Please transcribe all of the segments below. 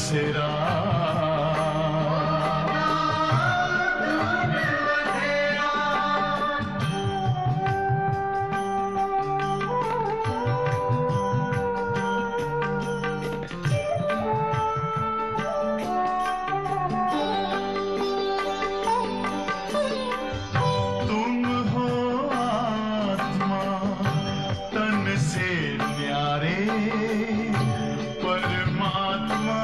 बसेरा। तुम हो आत्मा तन से न्यारे, परमात्मा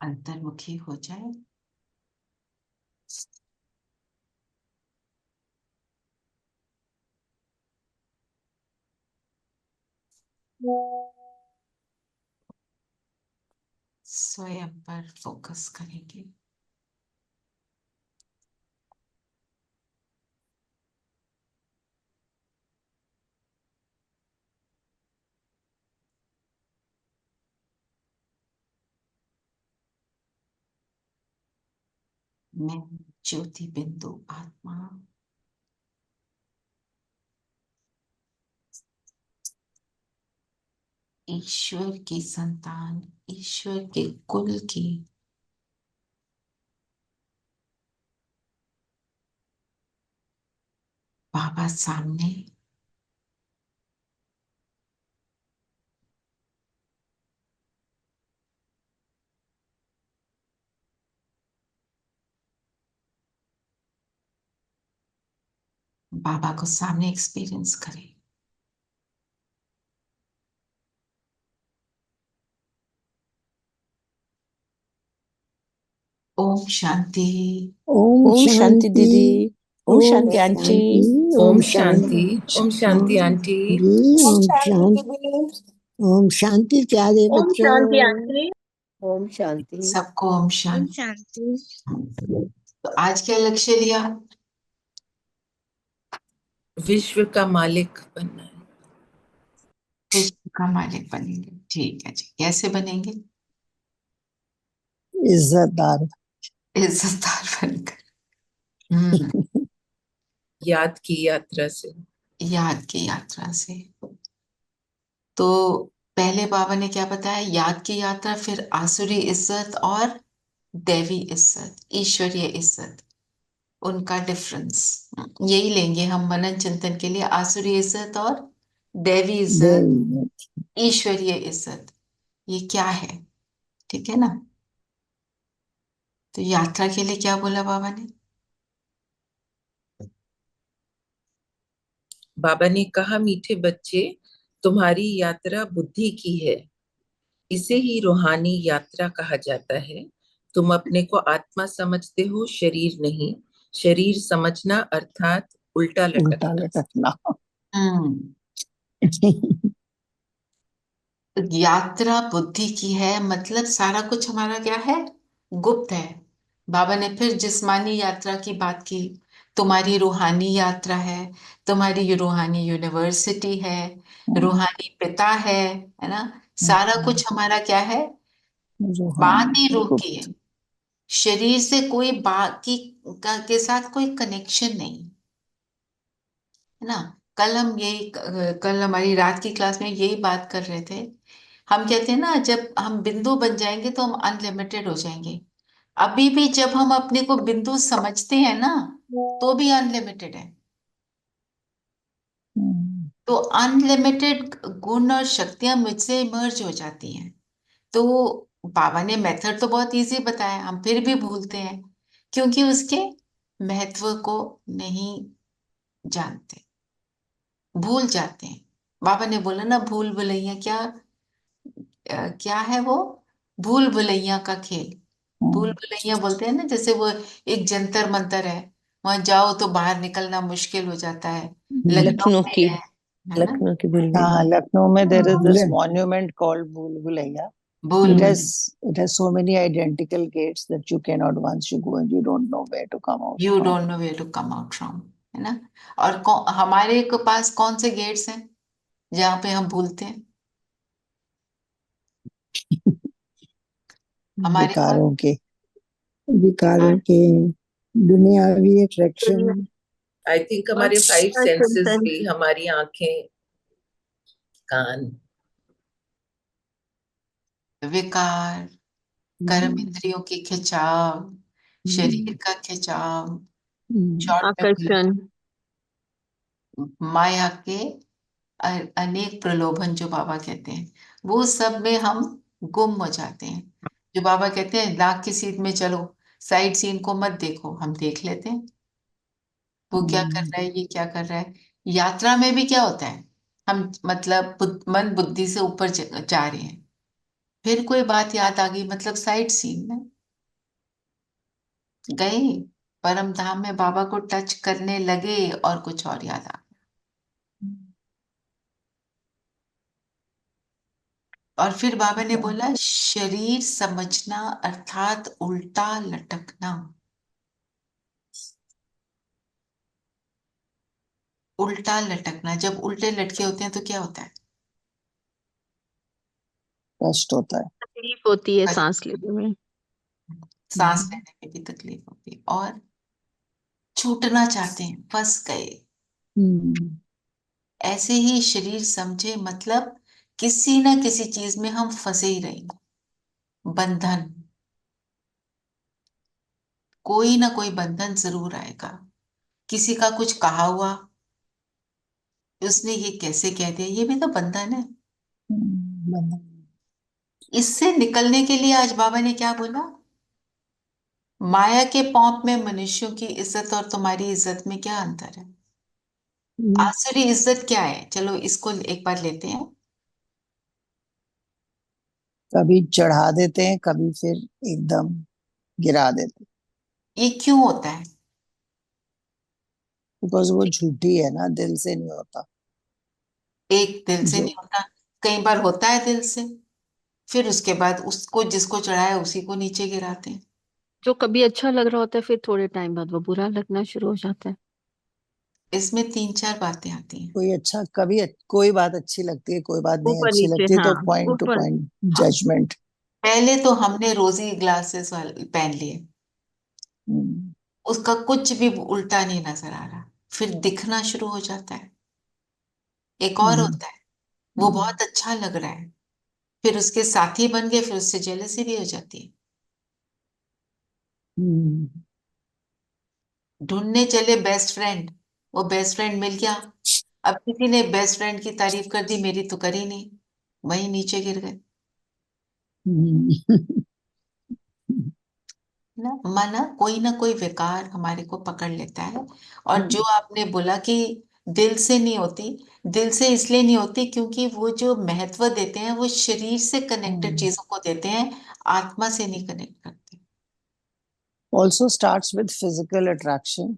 अंतर्मुखी हो जाए। स्वयं पर फोकस करेंगे। मैं ज्योति बिंदु आत्मा ईश्वर की संतान, ईश्वर के कुल की बाबा सामने बाबा को सामने एक्सपीरियंस करें। ओम शांति। ओम ओम शांति शांति दीदी। ओम ओम शांति आंटी। शांति ओम ओम शांति। शांति ओम शांति आंटी। ओम शांति ओम शांति प्यारे ओम शांति बच्चों। आंटी। ओम शांति। सबको ओम ओम शांति। शांति। तो आज क्या लक्ष्य लिया? विश्व का मालिक बनना है। विश्व का मालिक बनेंगे। ठीक है जी, कैसे बनेंगे? इज्जतदार। इज्जतदार बनकर। याद की यात्रा से। याद की यात्रा से। तो पहले बाबा ने क्या बताया? याद की यात्रा, फिर आसुरी इज्जत और दैवी इज्जत, ईश्वरीय इज्जत, उनका डिफरेंस यही लेंगे हम मनन चिंतन के लिए। आसुरी इज्जत और दैवी इज्जत, देवी ईश्वरीय इज्जत, ये क्या है? ठीक है ना? तो यात्रा के लिए क्या बोला बाबा ने? बाबा ने कहा, मीठे बच्चे, तुम्हारी यात्रा बुद्धि की है। इसे ही रूहानी यात्रा कहा जाता है। तुम अपने को आत्मा समझते हो, शरीर नहीं। शरीर समझना अर्थात उल्टा उल्टा लटकना। लटकना। हम्म यात्रा बुद्धि की है, मतलब सारा कुछ हमारा क्या है? गुप्त है। बाबा ने फिर जिस्मानी यात्रा की बात की। तुम्हारी रूहानी यात्रा है, तुम्हारी रूहानी यूनिवर्सिटी है, रूहानी पिता है ना? सारा कुछ हमारा क्या है? बाती रूहानी रूप की है। गुप्त। शरीर से कोई बाकी के साथ कोई कनेक्शन नहीं है ना? कल हम यही कल हमारी रात की क्लास में यही बात कर रहे थे। हम कहते हैं ना, जब हम बिंदु बन जाएंगे तो हम अनलिमिटेड हो जाएंगे। अभी भी जब हम अपने को बिंदु समझते हैं ना, तो भी अनलिमिटेड है। तो अनलिमिटेड गुण और शक्तियां मुझसे इमर्ज हो जाती हैं। तो बाबा ने मेथड तो बहुत इजी बताया, हम फिर भी भूलते हैं क्योंकि उसके महत्व को नहीं जानते, भूल जाते हैं। बाबा ने बोला ना, भूल भुलैया क्या क्या है वो? भूल भुलैया का खेल। भूल भुलैया बोलते हैं ना, जैसे वो एक जंतर मंतर है, वहां जाओ तो बाहर निकलना मुश्किल हो जाता है। लखनऊ लखनऊ में की है ना? लखनऊ की भूल हाँ, भुलैया। लखनऊ में there is this भूले monument called Bhul Bhulaiya. भूल It Bhulaiyaa. has it has so many identical gates that you cannot, once you go and you don't know where to come out you from. Don't know where to come out from, है ना? और हमारे के पास कौन से gets हैं जहाँ पे हम भूलते हैं? हमारे कौन? विकारों के विकारों के दुनियावी अट्रैक्शन। आई थिंक हमारे 5 सेंसेस भी, हमारी आंखें, कान। विकार, कर्म इंद्रियों की खिंचाव, शरीर का खिंचाव, शॉर्ट मेमोरी, आकर्षण। माया के अनेक प्रलोभन जो बाबा कहते हैं, वो सब में हम गुम हो जाते हैं। जो बाबा कहते हैं लाख की सीट में चलो, साइड सीन को मत देखो, हम देख लेते हैं वो क्या कर रहा है, ये क्या कर रहा है। यात्रा में भी क्या होता है? हम मतलब मन बुद्धि से ऊपर जा रहे हैं, फिर कोई बात याद आ गई, मतलब साइड सीन में गए, परम धाम में बाबा को टच करने लगे और कुछ और याद आ गया। और फिर बाबा ने बोला शरीर समझना अर्थात उल्टा लटकना। उल्टा लटकना, जब उल्टे लटके होते हैं तो क्या होता है? कष्ट होता है। तकलीफ होती है कष्ट, सांस लेने में। सांस लेने में भी तकलीफ होती है और छूटना चाहते हैं, फंस गए। हम्म, ऐसे ही शरीर समझे मतलब किसी ना किसी चीज में हम फंसे ही रहेंगे। बंधन, कोई ना कोई बंधन जरूर आएगा। किसी का कुछ कहा हुआ, उसने ये कैसे कह दिया, ये भी तो बंधन है। बंधन। इससे निकलने के लिए आज बाबा ने क्या बोला? माया के पौंप में मनुष्यों की इज्जत और तुम्हारी इज्जत में क्या अंतर है? हम्म, आसुरी इज्जत क्या है? चलो इसको एक बार लेते हैं। कभी चढ़ा देते हैं, कभी फिर एकदम गिरा देते हैं। ये क्यों होता है? बिकॉज वो झूठी है ना, दिल से नहीं होता। एक दिल से जो नहीं होता, कई बार होता है दिल से, फिर उसके बाद उसको जिसको चढ़ाया उसी को नीचे गिराते हैं। जो कभी अच्छा लग रहा होता है फिर थोड़े टाइम बाद वो बुरा लगना शुरू हो जाता है। इसमें तीन चार बातें आती हैं। कोई अच्छा, कभी कोई बात अच्छी लगती है, कोई बात नहीं ऊपर अच्छी नीचे, लगती, हाँ। तो पॉइंट टू ऊपर। पॉइंट हाँ, जजमेंट। पहले तो हमने रोजी ग्लासेस वाले पहन लिए, उसका कुछ भी उल्टा नहीं नजर आ रहा, फिर दिखना शुरू हो जाता है। एक और होता है, वो बहुत अच्छा लग रहा है, फिर उसके साथी बन गए, फिर उससे जेलसी भी हो जाती है। ढूंढने चले बेस्ट फ्रेंड, वो बेस्ट फ्रेंड मिल गया, अब किसी ने बेस्ट फ्रेंड की तारीफ कर दी, मेरी तो करी नहीं, वहीं नीचे गिर गए ना कोई ना कोई विकार हमारे को पकड़ लेता है। और जो आपने बोला कि दिल से नहीं होती, दिल से इसलिए नहीं होती क्योंकि वो जो महत्व देते हैं वो शरीर से कनेक्टेड चीजों को देते हैं, आत्मा से नहीं कनेक्ट करते। Also starts with physical attraction.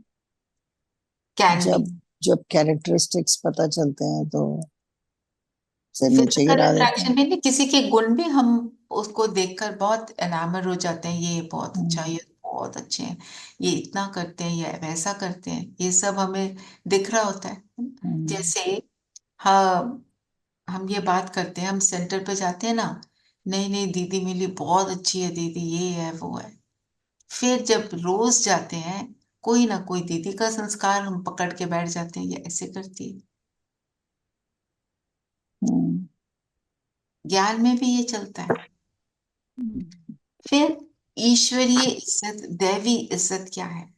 Can be. जब जब कैरेक्टरिस्टिक्स पता चलते हैं तो से नीचे फिजिकल गिरा देते अट्रैक्शन हैं। भी नहीं, किसी के गुण भी हम उसको देखकर बहुत एनामर हो जाते हैं, ये बहुत अच्छा, ये बहुत अच्छे हैं, ये इतना करते हैं, ये वैसा करते हैं, ये सब हमें दिख रहा होता है। जैसे हाँ, हम ये बात करते हैं, हम सेंटर पे जाते हैं ना, नहीं नहीं दीदी मिली बहुत अच्छी है, दीदी ये है वो है। फिर जब रोज जाते हैं, कोई ना कोई दीदी का संस्कार हम पकड़ के बैठ जाते हैं, ये ऐसे करती है। ज्ञान में भी ये चलता है। फिर ईश्वरीय इज्जत, दैवी इज्जत क्या है?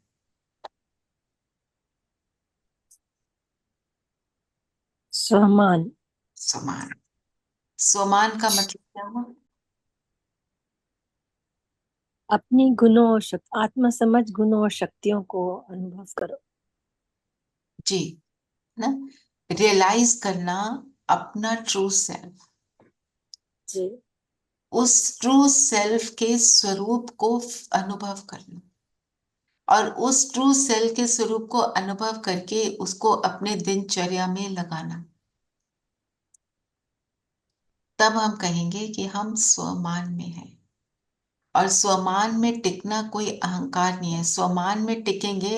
सम्मान। समान। स्वमान का मतलब क्या हुआ? अपनी गुणों और शक्ति, आत्मा समझ गुणों और शक्तियों को अनुभव करो। जी, ना, रियलाइज करना अपना ट्रू सेल्फ, जी। उस ट्रू सेल्फ के स्वरूप को अनुभव करना, और उस ट्रू सेल्फ के स्वरूप को अनुभव करके उसको अपने दिनचर्या में लगाना, तब हम कहेंगे कि हम स्वमान में हैं। और स्वमान में टिकना कोई अहंकार नहीं है, स्वमान में टिकेंगे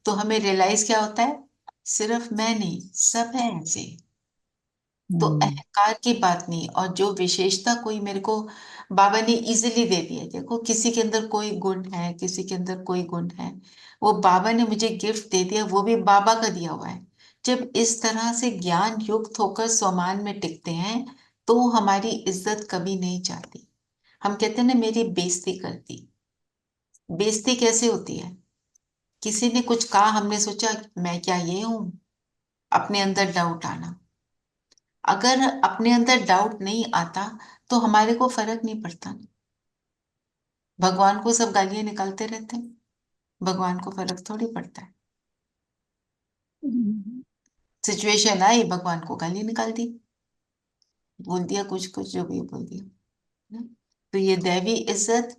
तो हमें रियलाइज क्या होता है, सिर्फ मैं नहीं सब है ऐसे। तो अहंकार की बात नहीं, और जो विशेषता कोई मेरे को बाबा ने इजीली दे दी है, देखो किसी के अंदर कोई गुण है, किसी के अंदर कोई गुण है, वो बाबा ने मुझे गिफ्ट दे दिया, वो भी बाबा का दिया हुआ है। जब इस तरह से ज्ञान युक्त होकर स्वमान में टिकते हैं तो हमारी इज्जत कभी नहीं जाती। हम कहते हैं ना मेरी बेइज्जती कर दी। बेइज्जती कैसे होती है? किसी ने कुछ कहा, हमने सोचा मैं क्या ये हूं, अपने अंदर डाउट आना। अगर अपने अंदर डाउट नहीं आता तो हमारे को फर्क नहीं पड़ता। भगवान को सब गालियां निकालते रहते हैं, भगवान को फर्क थोड़ी पड़ता है। सिचुएशन आई, भगवान को गाली निकाल दी, बोल दिया कुछ कुछ जो भी बोल दिया, ना? तो ये दैवी इज्जत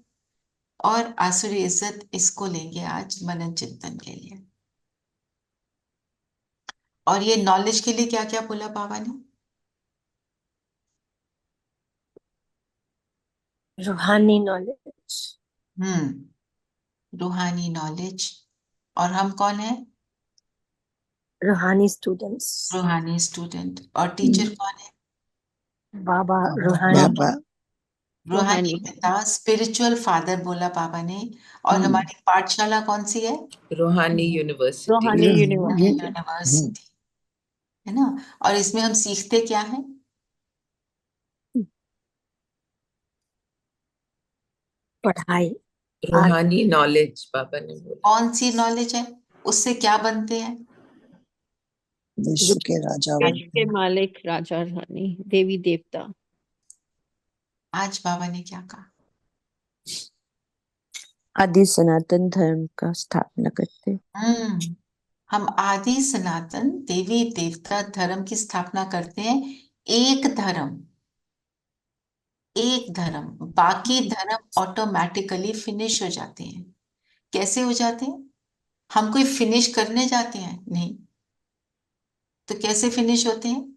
और आसुरी इज्जत, इसको लेंगे आज मनन चिंतन के लिए। और ये नॉलेज के लिए क्या क्या बोला बाबा ने? रूहानी नॉलेज। रूहानी नॉलेज। और हम कौन है? रूहानी स्टूडेंट्स। रूहानी स्टूडेंट। और टीचर कौन है? बाबा रूहानी। बाबा। रूहानी रूहानी पिता, स्पिरिचुअल फादर बोला बाबा ने। और हमारी पाठशाला कौन सी है? रूहानी यूनिवर्सिटी। रूहानी यूनिवर्सिटी। यूनिवर्सिटी, है ना। और इसमें हम सीखते क्या है? पढ़ाई। रूहानी नॉलेज बाबा ने बोला। कौन सी नॉलेज है? उससे क्या बनते हैं? विश्व के राजा विश्व बनते के हैं। मालिक, राजा रानी, देवी देवता। आज बाबा ने क्या कहा? आदि सनातन धर्म का स्थापना करते। हम आदि सनातन देवी देवता धर्म की स्थापना करते हैं। एक धर्म, एक धर्म, बाकी धर्म ऑटोमेटिकली फिनिश हो जाते हैं। कैसे हो जाते हैं? हम कोई फिनिश करने जाते हैं? नहीं। तो कैसे फिनिश होते हैं?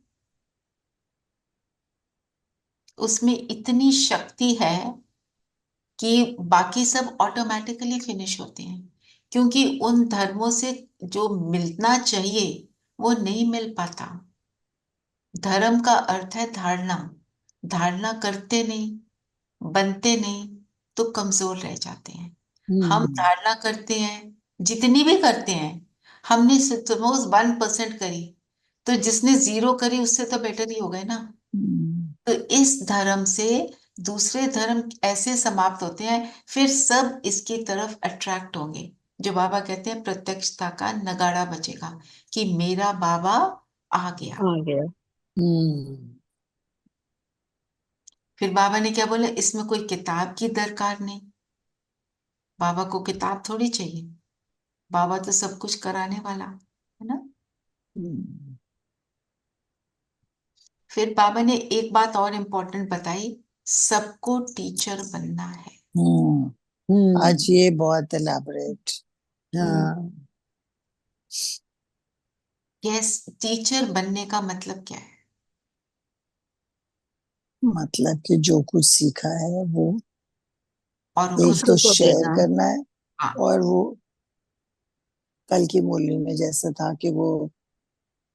उसमें इतनी शक्ति है कि बाकी सब ऑटोमेटिकली फिनिश होते हैं, क्योंकि उन धर्मों से जो मिलना चाहिए वो नहीं मिल पाता। धर्म का अर्थ है धारणा। धारणा करते नहीं, बनते नहीं, तो कमजोर रह जाते हैं। हम धारणा करते हैं, जितनी भी करते हैं। हमने सपोज 1% करी, तो जिसने 0 करी उससे तो बेटर ही हो गए ना। तो इस धर्म से दूसरे धर्म ऐसे समाप्त होते हैं, फिर सब इसकी तरफ अट्रैक्ट होंगे। जो बाबा कहते हैं प्रत्यक्षता का नगाड़ा बजेगा कि मेरा बाबा आ गया। आ गया। फिर बाबा ने क्या बोला? इसमें कोई किताब की दरकार नहीं। बाबा को किताब थोड़ी चाहिए, बाबा तो सब कुछ कराने वाला है ना। फिर बाबा ने एक बात और इम्पोर्टेंट बताई, सबको टीचर बनना है। आज ये बहुत एलैबोरेट। हाँ। यस, टीचर बनने का मतलब क्या है? मतलब कि जो कुछ सीखा है वो और एक उनको तो सबको शेयर देना। करना है, हाँ, और वो कल की मुरली में जैसा था कि वो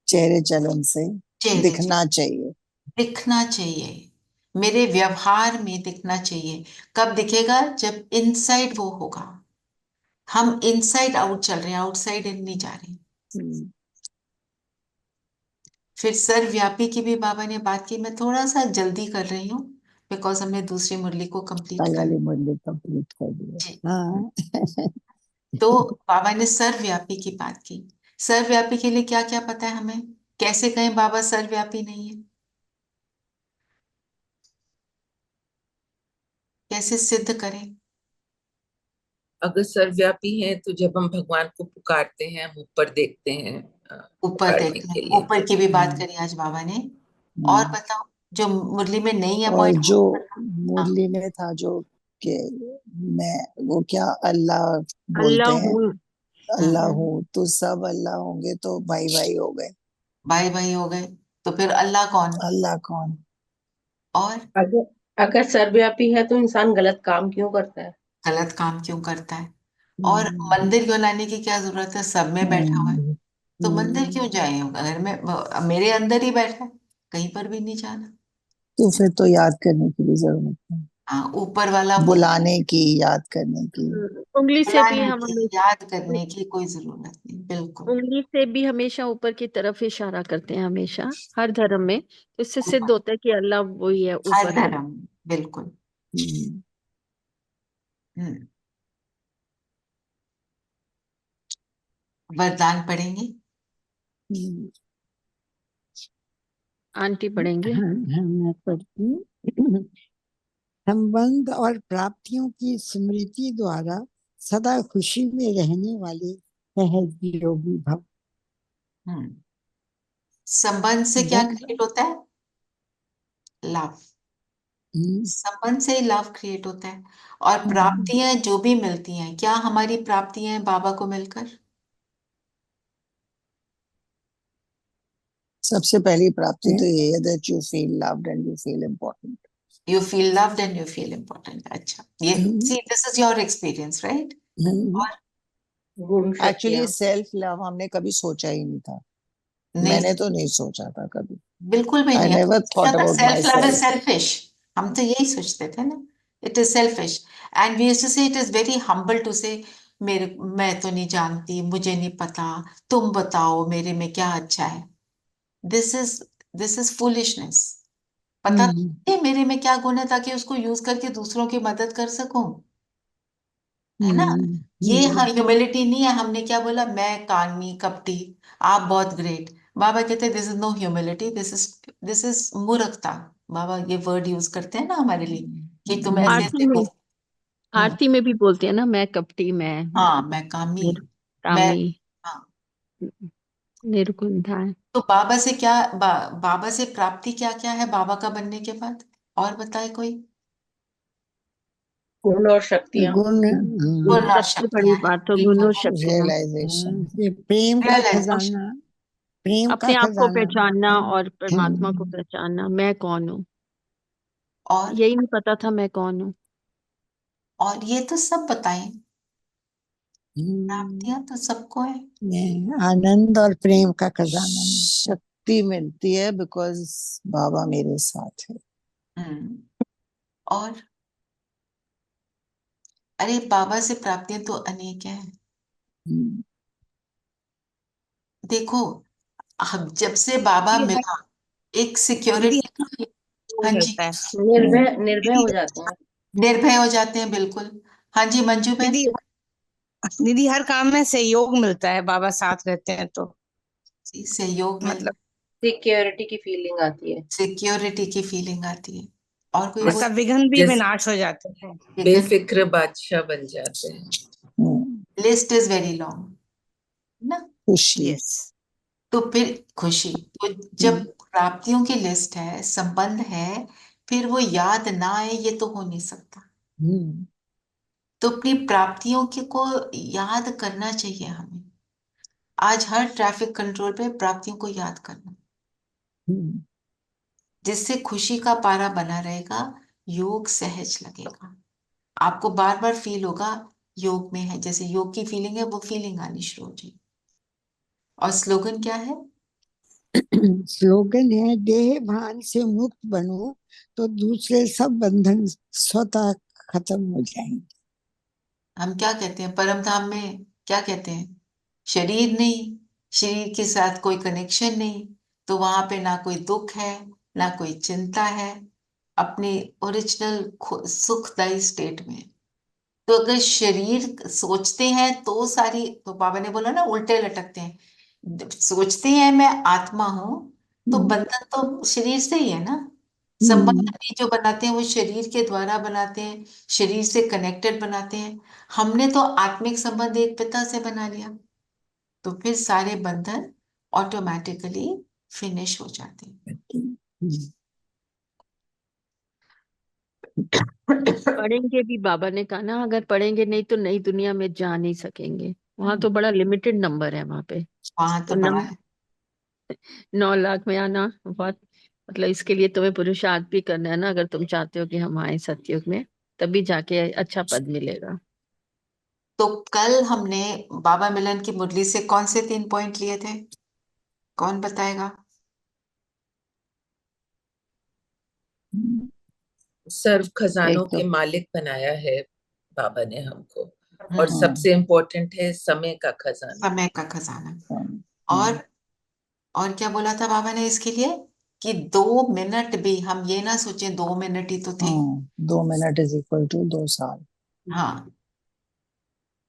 चेहरे चलन से चेहरे दिखना चाहिए। दिखना चाहिए, मेरे व्यवहार में दिखना चाहिए। कब दिखेगा? जब इनसाइड वो होगा। हम इनसाइड आउट चल रहे हैं, आउटसाइड इन नहीं जा रहे। फिर सर्वव्यापी की भी बाबा ने बात की। मैं थोड़ा सा जल्दी कर रही हूँ, बिकॉज हमने दूसरी मुरली को कंप्लीट कल कर वाली मुरली कंप्लीट कर दिया। जी। हाँ। तो बाबा ने सर्वव्यापी की बात की। सर्वव्यापी के लिए क्या क्या पता है हमें? कैसे कहें बाबा सर्वव्यापी नहीं है? कैसे सिद्ध करें? अगर सर्वव्यापी है तो जब हम भगवान को पुकारते हैं, हम ऊपर देखते हैं ऊपर पुकारने देखते के हैं, लिए। ऊपर की भी बात करी आज बाबा ने। और बताओ, जो मुरली में नहीं है और पॉइंट। जो हाँ, मुरली में था जो कि मैं वो क्या अल्लाह बोलते अल्लाह हैं, हूँ। अल्लाह हूँ, तो सब अल्लाह होंगे तो भाई भाई हो गए। भाई भाई हो गए, तो फिर अल्लाह कौन? अल्लाह कौन? और अगर अगर सर्वव्यापी है तो इंसान गलत काम क्यों करता है? गलत काम क्यों करता है? और मंदिर क्यों लाने की क्या जरूरत है? सब में बैठा हुआ है, तो मंदिर क्यों जाए? घर में मेरे अंदर ही बैठा है, कहीं पर भी नहीं जाना। तो फिर तो याद करने की भी जरूरत है, हाँ, ऊपर वाला वो बुलाने की, याद करने की। उंगली से भी बुलाने हम की, हमेशा याद करने की कोई जरूरत नहीं, बिल्कुल। उंगली से भी हमेशा ऊपर की तरफ इशारा करते हैं, हमेशा हर धर्म में। तो इससे सिद्ध ऊपर, होता है कि अल्लाह वही है, हर ऊपर है। धर्म, बिल्कुल। हम्म, हम्म। वरदान पढ़ेंगे। हम्म। आंटी पढ़ेंगे। हाँ, मैं पढ़ती हूँ। संबंध और प्राप्तियों की स्मृति द्वारा सदा खुशी में रहने वाले सहज योगी भव। हम्म। संबंध से क्या बंध क्रिएट होता है? लाभ। संबंध से लव क्रिएट होता है। और हम्म, प्राप्तियां जो भी मिलती हैं, क्या हमारी प्राप्तियां हैं बाबा को मिलकर? सबसे पहली प्राप्ति तो ये है that you feel loved and you feel important. You feel loved and you feel important. अच्छा, ये see this is your experience, right? और गुण एक्चुअली शक्तियाँ। सेल्फ लव हमने कभी सोचा ही नहीं था। नहीं, मैंने तो नहीं सोचा था कभी। बिल्कुल भी आई नहीं। Never thought about self my love is self. Selfish, हम तो यही सोचते थे ना, it is selfish. And we used to say it is very humble to say मेरे, मैं तो नहीं जानती, मुझे नहीं पता, तुम बताओ मेरे में क्या अच्छा है। This is this is foolishness. पता नहीं मेरे में क्या गुण है, ताकि उसको यूज करके दूसरों की मदद कर सकूं, है ना? ये ह्यूमिलिटी नहीं है। हमने क्या बोला, मैं कानी कपटी, आप बहुत ग्रेट। बाबा कहते this is no humility, this is मूर्खता। बाबा ये वर्ड यूज करते हैं ना हमारे लिए, कि तुम ऐसे आरती ऐसे में बोल। हम्म, आरती में भी बोलते हैं ना, मैं कपटी, मैं हाँ, मैं कामी, मैं, कामी, हाँ। निर्गुण है। तो बाबा से क्या, बाबा से प्राप्ति क्या क्या है बाबा का बनने के बाद? और बताए कोई? गुण और शक्तियाँ। गुण, गुण और सबसे बड़ी शक्तियां हैं, बात तो गुण बिल्कुल। और शक्तियाँ। रियलाइजेशन। ये प्रेम का रियलाइजेशन। खजाना, प्रेम का अपने आप को खजाना। पहचानना और परमात्मा को हम्म, पहचानना, मैं कौन हूँ। और यही नहीं पता था मैं कौन हूँ। ये तो सब बताएं, हम्म, प्राप्तियां तो सबको है। ये आनंद और प्रेम का खजाना मिलता है। शक्ति मिलती है बिकॉज बाबा मेरे साथ है। हम्म। और अरे बाबा से प्राप्तियां तो अनेक हैं। हम्म, देखो, अब जब से बाबा दीदी मिला, एक दीदी सिक्योरिटी। वो हाँ जी, मिलता है। निर्भय निर्भय दीदी हो जाते हैं। निर्भय हो जाते हैं, बिल्कुल। हाँ जी, मंजू बहन। दीदी दीदी हर काम में सहयोग मिलता है, बाबा साथ रहते हैं तो जी, सहयोग में मतलब सिक्योरिटी की फीलिंग आती है। सिक्योरिटी की फीलिंग आती है। और कोई बोल? जैसे मतलब विघ्न भी जैसे विनाश हो जाते हैं। बेफिक्र बादशाह बन जाते हैं। लिस्ट इज वेरी लॉन्ग ना। खुशी। यस। तो फिर खुशी, तो जब प्राप्तियों की लिस्ट है, संबंध है, फिर वो याद ना आए, ये तो हो नहीं सकता। हम्म, तो अपनी प्राप्तियों के को याद करना चाहिए हमें। आज हर ट्रैफिक कंट्रोल पे प्राप्तियों को याद करना, हम्म, जिससे खुशी का पारा बना रहेगा, योग सहज लगेगा। आपको बार बार फील होगा योग में है, जैसे योग की फीलिंग है, वो फीलिंग आनी शुरू हो जाएगी। और स्लोगन क्या है? स्लोगन है, देह भान से मुक्त बनो तो दूसरे सब बंधन स्वतः खत्म हो जाएंगे। हम क्या कहते हैं परम धाम में, क्या कहते हैं? शरीर नहीं, शरीर के साथ कोई कनेक्शन नहीं, तो वहां पे ना कोई दुख है, ना कोई चिंता है, अपनी ओरिजिनल सुखदायी स्टेट में। तो अगर शरीर सोचते हैं तो सारी, तो बाबा ने बोला ना, उल्टे लटकते हैं। सोचते हैं मैं आत्मा हूं, तो बंधन तो शरीर से ही है ना। संबंध भी जो बनाते हैं वो शरीर के द्वारा बनाते हैं, शरीर से कनेक्टेड बनाते हैं। हमने तो आत्मिक संबंध एक पिता से बना लिया, तो फिर सारे बंधन ऑटोमेटिकली फिनिश हो जाते हैं। पढ़ेंगे भी, बाबा ने कहा ना, अगर पढ़ेंगे नहीं तो नई दुनिया में जा नहीं सकेंगे। वहां तो बड़ा लिमिटेड नंबर है वहां पे। वहां तो और बड़ा है। 9 लाख में आना बहुत, मतलब इसके लिए तुम्हें पुरुषार्थ भी करना है ना, अगर तुम चाहते हो कि हम आए सतयुग में, तभी जाके अच्छा पद मिलेगा। तो कल हमने बाबा मिलन की मुरली से कौन से 3 पॉइंट लिए थे? कौन बताएगा? सर्व एक खजानों तो के मालिक बनाया है बाबा ने हमको। और हम्म, सबसे इम्पोर्टेंट है समय का खजाना। समय का खजाना। हम्म, और क्या बोला था बाबा ने इसके लिए? कि 2 मिनट भी, हम ये ना सोचें 2 मिनट ही तो थे। 2 मिनट इज इक्वल टू 2 साल। हाँ,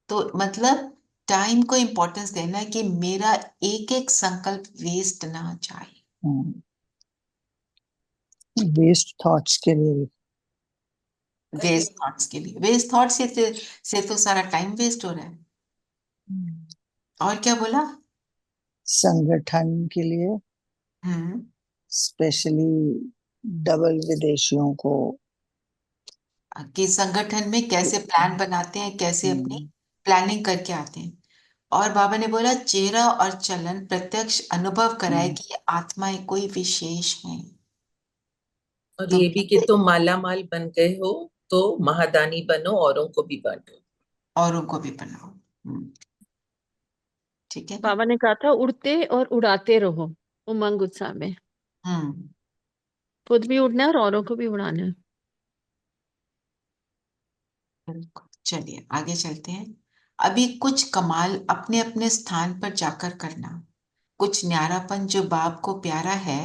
तो मतलब टाइम को इम्पोर्टेंस देना है, कि मेरा एक एक संकल्प वेस्ट ना जाए। वेस्ट थॉट्स के लिए वेस्ट थॉट्स के लिए, वेस्ट थॉट से तो सारा टाइम वेस्ट हो रहा है। और क्या बोला? संगठन के लिए, हम्म, स्पेशली डबल विदेशियों को कि संगठन में कैसे प्लान बनाते हैं, कैसे अपनी प्लानिंग करके आते हैं। और बाबा ने बोला चेहरा और चलन प्रत्यक्ष अनुभव कराए कि ये आत्माएं कोई विशेष हैं। और तो ये भी कि तुम माला माल बन गए हो तो महादानी बनो, औरों को भी बांटो। औरों को भी बनाओ। ठीक है ना। बाबा ने कहा था उड़ते और उड़ाते रहो उमंग उत्साह में। हम्म खुद भी उड़ना है और औरों को भी उड़ाना है। बिल्कुल। चलिए आगे चलते हैं। अभी कुछ कमाल अपने अपने स्थान पर जाकर करना। कुछ न्यारापन जो बाप को प्यारा है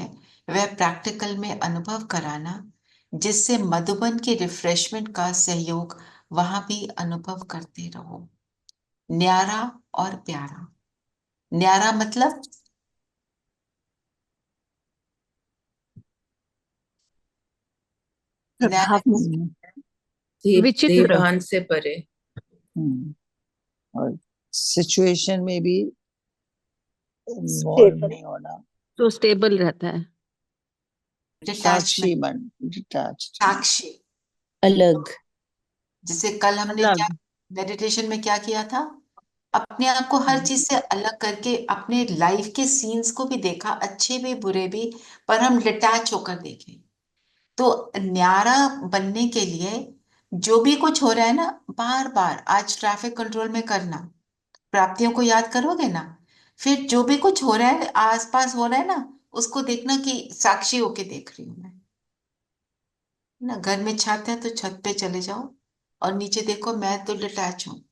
वह प्रैक्टिकल में अनुभव कराना, जिससे मधुबन के रिफ्रेशमेंट का सहयोग वहां भी अनुभव करते रहो। न्यारा और प्यारा। न्यारा मतलब न्यारा प्रभाव देह विचित्र भान से परे। और सिचुएशन में भी इन्वॉल्व स्टेबल नहीं होना, तो स्टेबल रहता है। साक्षी डिटैचमेंट। बन, डिटैच्ड। साक्षी। अलग। जैसे कल हमने क्या अलग। मेडिटेशन में क्या किया था, अपने आप को हर चीज से अलग करके अपने लाइफ के सीन्स को भी देखा, अच्छे भी बुरे भी, पर हम डिटैच होकर देखें। तो न्यारा बनने के लिए जो भी कुछ हो रहा है ना, बार बार आज ट्रैफिक कंट्रोल में करना, प्राप्तियों को याद करोगे ना, फिर जो भी कुछ हो रहा है आसपास हो रहा है ना, उसको देखना कि साक्षी होके देख रही हूं मैं ना। घर में छत है तो छत पे चले जाओ और नीचे देखो मैं तो डिटैच हूँ।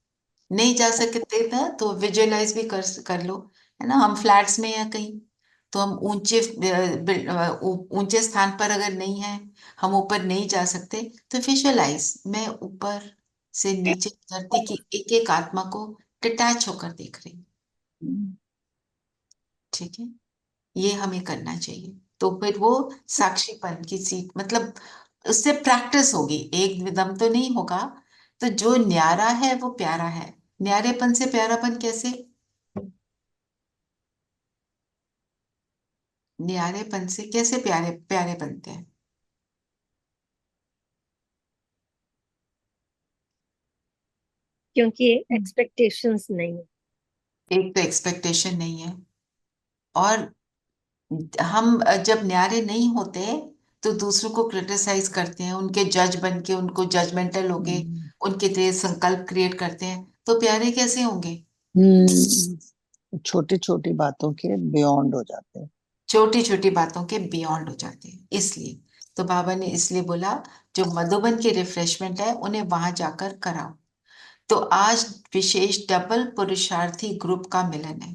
नहीं जा सकते ना तो विजुअलाइज भी कर लो, है ना। हम फ्लैट्स में या कहीं, तो हम ऊंचे स्थान पर अगर नहीं है, हम ऊपर नहीं जा सकते, तो विजुअलाइज मैं ऊपर से नीचे धरती की एक एक आत्मा को डिटैच होकर देख रही हूँ। ठीक है, ये हमें करना चाहिए। तो फिर वो साक्षीपन की सीट मतलब उससे प्रैक्टिस होगी, एक दम तो नहीं होगा। तो जो न्यारा है वो प्यारा है। न्यारेपन से प्यारापन कैसे? न्यारेपन से कैसे प्यारे प्यारे बनते हैं? क्योंकि एक्सपेक्टेशंस नहीं है। एक तो एक्सपेक्टेशन नहीं है, और हम जब न्यारे नहीं होते तो दूसरों को क्रिटिसाइज करते हैं, उनके जज बन के, उनको जजमेंटल होके उनके लिए संकल्प क्रिएट करते हैं, तो प्यारे कैसे होंगे? छोटी छोटी बातों के बियॉन्ड हो जाते हैं। छोटी छोटी बातों के बियॉन्ड हो जाते हैं। इसलिए तो बाबा ने इसलिए बोला जो मधुबन के रिफ्रेशमेंट है उन्हें वहां जाकर कराओ। तो आज विशेष डबल पुरुषार्थी ग्रुप का मिलन है।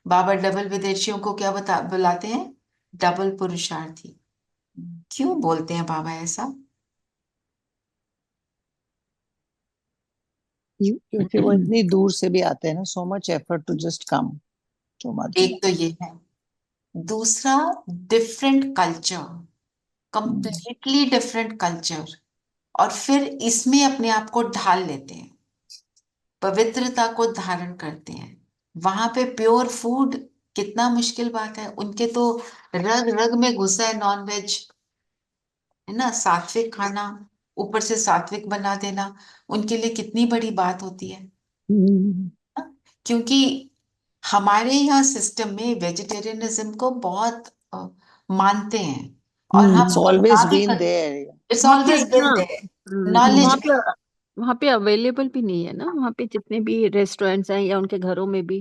बाबा डबल विदेशियों को क्या बुलाते हैं? डबल पुरुषार्थी। क्यों बोलते हैं बाबा ऐसा? क्योंकि वो इतनी दूर से भी आते हैं ना, so much effort to just come too much. एक तो ये है, दूसरा different culture, completely different culture, और फिर इसमें अपने आप को ढाल लेते हैं, पवित्रता को धारण करते हैं। वहां पे प्योर फूड कितना मुश्किल बात है, उनके तो रग रग में घुसा है नॉन वेज, है ना। सात्विक खाना, ऊपर से सात्विक बना देना उनके लिए कितनी बड़ी बात होती है ना? क्योंकि हमारे यहाँ सिस्टम में वेजिटेरियनिज्म को बहुत मानते हैं, और हम इट्स ऑलवेज बता भी बीन कर, देयर। इट्स वहाँ पे ऑलवेज बिन इतना देयर, नॉलेज वहाँ पे वहाँ पे अवेलेबल भी नहीं है ना। वहाँ पे जितने भी रेस्टोरेंट्स हैं या उनके घरों में भी,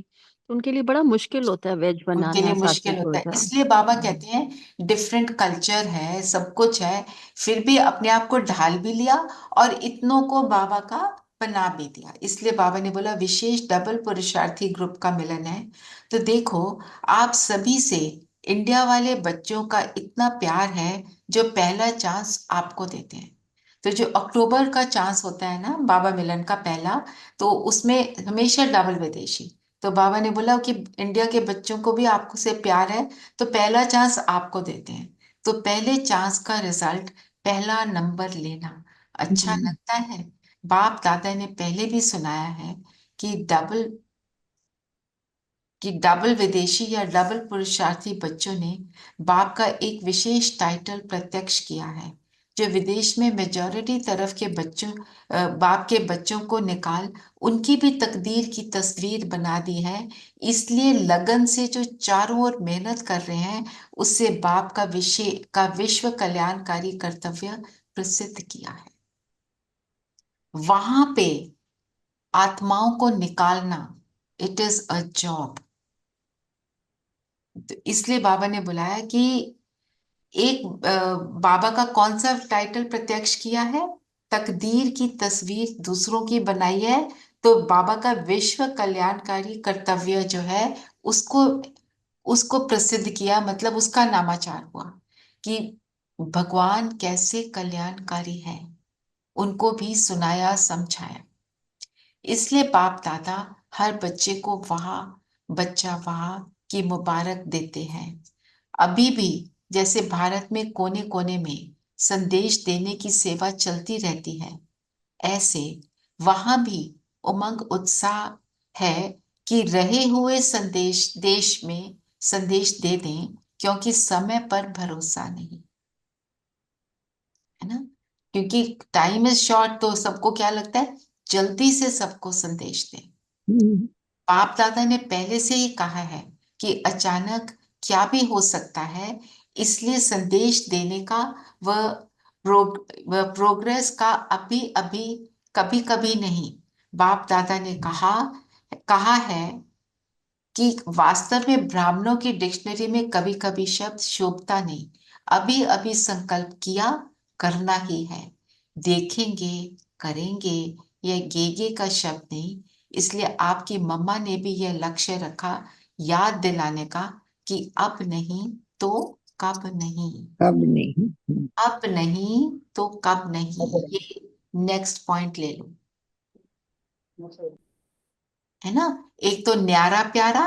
तो उनके लिए बड़ा मुश्किल होता है वेज उनके लिए बनाना, मुश्किल सात्विक होता है। भोजन। इसलिए बाबा कहते हैं डिफरेंट कल्चर है, सब कुछ है, फिर भी अपने आप को ढाल भी लिया और इतनों को बाबा का बना भी दिया। इसलिए बाबा ने बोला विशेष डबल पुरुषार्थी ग्रुप का मिलन है। तो देखो, आप सभी से इंडिया वाले बच्चों का इतना प्यार है जो पहला चांस आपको देते हैं। तो जो अक्टूबर का चांस होता है ना बाबा मिलन का पहला, तो उसमें हमेशा डबल विदेशी। तो बाबा ने बोला कि इंडिया के बच्चों को भी आपको से प्यार है, तो पहला चांस आपको देते हैं। तो पहले चांस का रिजल्ट, पहला नंबर लेना अच्छा लगता है। बाप दादा ने पहले भी सुनाया है कि डबल विदेशी या डबल पुरुषार्थी बच्चों ने बाप का एक विशेष टाइटल प्रत्यक्ष किया है, जो विदेश में मेजॉरिटी तरफ के बच्चों बाप के बच्चों को निकाल उनकी भी तकदीर की तस्वीर बना दी है। इसलिए लगन से जो चारों ओर मेहनत कर रहे हैं उससे बाप का विश्व कल्याणकारी कर्तव्य प्रसिद्ध किया है। वहां पे आत्माओं को निकालना इट इज अ जॉब। तो इसलिए बाबा ने बुलाया कि एक बाबा का कौन सा टाइटल प्रत्यक्ष किया है? तकदीर की तस्वीर दूसरों की बनाई है। तो बाबा का विश्व कल्याणकारी कर्तव्य जो है उसको उसको प्रसिद्ध किया, मतलब उसका नामाचार हुआ कि भगवान कैसे कल्याणकारी है, उनको भी सुनाया समझाया। इसलिए बाप दादा हर बच्चे को बच्चा वहां की मुबारक देते हैं। अभी भी जैसे भारत में कोने कोने में संदेश देने की सेवा चलती रहती है, ऐसे वहां भी उमंग उत्साह है कि रहे हुए संदेश देश में संदेश दे दें, क्योंकि समय पर भरोसा नहीं है ना। क्योंकि टाइम इज शॉर्ट, तो सबको क्या लगता है जल्दी से सबको संदेश दें। बाप दादा ने पहले से ही कहा है कि अचानक क्या भी हो सकता है, इसलिए संदेश देने का वह प्रोग्रेस का अभी अभी कभी कभी नहीं। बाप दादा ने कहा है कि वास्तव में ब्राह्मणों की डिक्शनरी में कभी कभी शब्द शोभता नहीं। अभी अभी संकल्प किया, करना ही है। देखेंगे, करेंगे, यह गेगे का शब्द नहीं। इसलिए आपकी मम्मा ने भी यह लक्ष्य रखा, याद दिलाने का कि अब नहीं तो कब नहीं, कब नहीं। अब नहीं तो कब नहीं। ये नेक्स्ट पॉइंट ले लो, है ना। एक तो न्यारा प्यारा,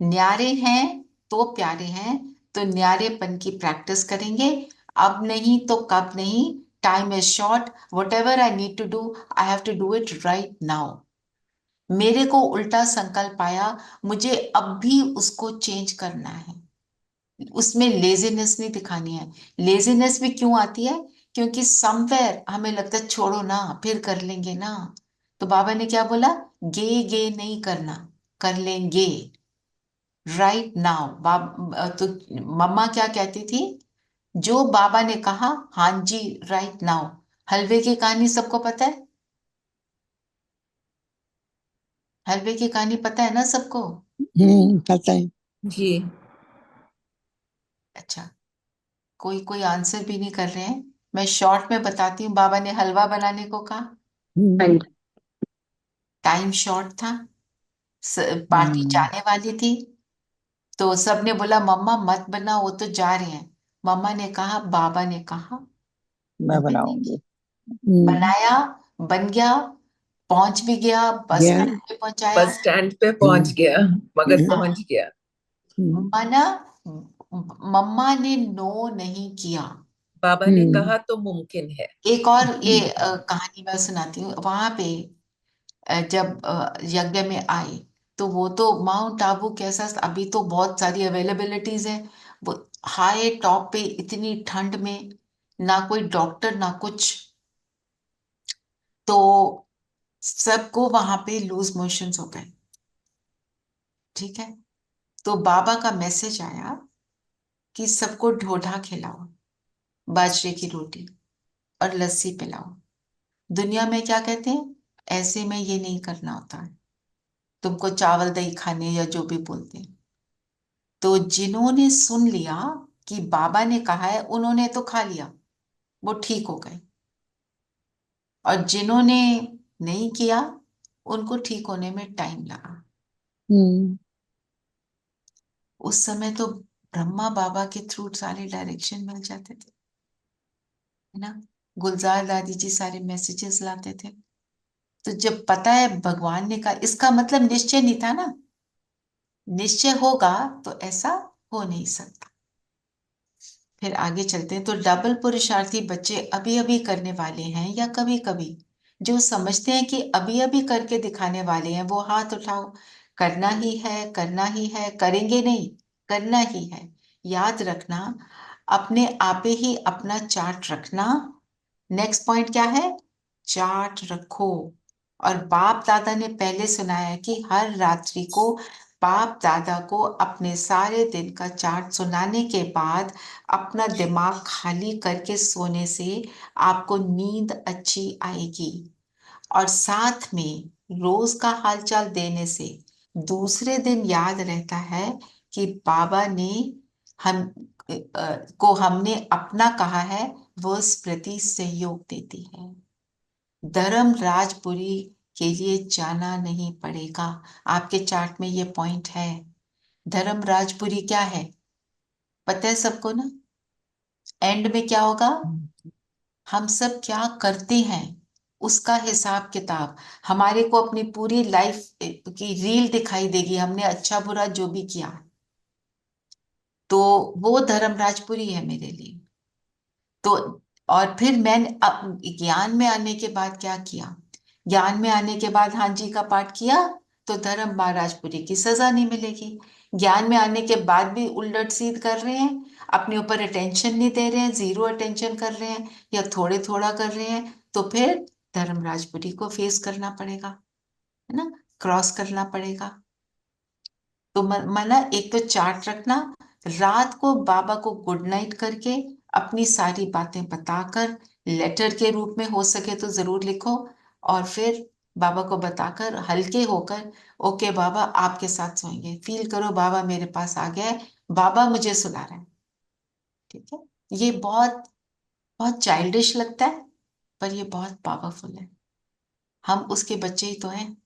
न्यारे हैं तो प्यारे हैं, तो न्यारेपन की प्रैक्टिस करेंगे। अब नहीं तो कब नहीं, time is short, whatever I need to do I have to do it right now. मेरे को उल्टा संकल्प आया, मुझे अब भी उसको चेंज करना है। उसमें लेजीनेस नहीं दिखानी है। लेजीनेस भी क्यों आती है? क्योंकि समवेयर हमें लगता है छोड़ो ना, फिर कर लेंगे ना। तो बाबा ने क्या बोला, गे गे नहीं करना, कर लेंगे राइट नाउ। तो मम्मा क्या कहती थी, जो बाबा ने कहा हाँ जी राइट नाउ। हलवे की कहानी सबको पता है, हलवे की कहानी पता है ना सबको? पता है। जी। अच्छा, कोई कोई आंसर भी नहीं कर रहे हैं। मैं शॉर्ट में बताती हूँ। बाबा ने हलवा बनाने को कहा, टाइम शॉर्ट था, पार्टी जाने वाली थी, तो सबने बोला मम्मा मत बना, वो तो जा रहे हैं। मम्मा ने कहा, बाबा ने कहा, मैं बनाऊंगी। बनाया, बन गया, पहुंच भी गया, बस गया। स्टैंड पे पहुंचाया। बस स्टैंड पे पहुंच गया, मगर पहुंच गया। मना, मम्मा ने नो नहीं किया। बाबा ने कहा तो मुमकिन है। एक और ये कहानी मैं सुनाती हूँ। वहां पे जब यज्ञ में आए, तो वो तो माउंट आबू कैसा, अभी तो बहुत सारी अवेलेबिलिटीज है, वो हाई टॉप पे इतनी ठंड में, ना कोई डॉक्टर ना कुछ, तो सबको वहां पे लूज मोशंस हो गए। ठीक है, तो बाबा का मैसेज आया कि सबको ढोढा खिलाओ, बाजरे की रोटी और लस्सी पिलाओ। दुनिया में क्या कहते हैं, ऐसे में ये नहीं करना होता है, तुमको चावल दही खाने या जो भी बोलते हैं। तो जिन्होंने सुन लिया कि बाबा ने कहा है, उन्होंने तो खा लिया, वो ठीक हो गए। और जिन्होंने नहीं किया, उनको ठीक होने में टाइम लगा। उस समय तो ब्रह्मा बाबा के थ्रू सारे डायरेक्शन मिल जाते थे, है ना। गुलजार दादी जी सारे मैसेजेस लाते थे। तो जब पता है भगवान ने कहा, इसका मतलब निश्चय नहीं था ना, निश्चय होगा तो ऐसा हो नहीं सकता। फिर आगे चलते हैं। तो डबल पुरुषार्थी बच्चे अभी अभी करने वाले हैं या कभी कभी, जो समझते हैं कि अभी अभी करके दिखाने वाले हैं, वो हाथ उठाओ। करना ही है, करना ही है, करेंगे नहीं, करना ही है। याद रखना, अपने आपे ही अपना चार्ट रखना नेक्स्ट पॉइंट क्या है? चार्ट रखो। और बाप दादा ने पहले सुनाया कि हर रात्रि को बाप दादा को अपने सारे दिन का चार्ट सुनाने के बाद अपना दिमाग खाली करके सोने से आपको नींद अच्छी आएगी। और साथ में रोज का हालचाल देने से दूसरे दिन याद रहता है कि बाबा ने हम को हमने अपना कहा है, वो स्मृति सहयोग देती है। धर्म राजपुरी के लिए जाना नहीं पड़ेगा। आपके चार्ट में ये पॉइंट है। धर्म राजपुरी क्या है पता है सबको ना? एंड में क्या होगा? हम सब क्या करते हैं उसका हिसाब किताब। हमारे को अपनी पूरी लाइफ की रील दिखाई देगी, हमने अच्छा बुरा जो भी किया। तो वो धर्म राजपुरी है मेरे लिए। तो और फिर मैंने ज्ञान में आने के बाद क्या किया? ज्ञान में आने के बाद हाँ जी का पाठ किया तो धर्म महाराजपुरी की सजा नहीं मिलेगी। ज्ञान में आने के बाद भी उलट सीध कर रहे हैं, अपने ऊपर अटेंशन नहीं दे रहे हैं, जीरो अटेंशन कर रहे हैं या थोड़े थोड़ा कर रहे हैं, तो फिर धर्म राजपुरी को फेस करना पड़ेगा, है ना, क्रॉस करना पड़ेगा। तो मना एक तो चार्ट रखना, रात को बाबा को गुड नाइट करके अपनी सारी बातें बताकर लेटर के रूप में हो सके तो जरूर लिखो, और फिर बाबा को बताकर हल्के होकर ओके बाबा आपके साथ सोएंगे, फील करो बाबा मेरे पास आ गया है, बाबा मुझे सुला रहा है। ठीक है, ये बहुत बहुत चाइल्डिश लगता है पर ये बहुत पावरफुल है। हम उसके बच्चे ही तो हैं।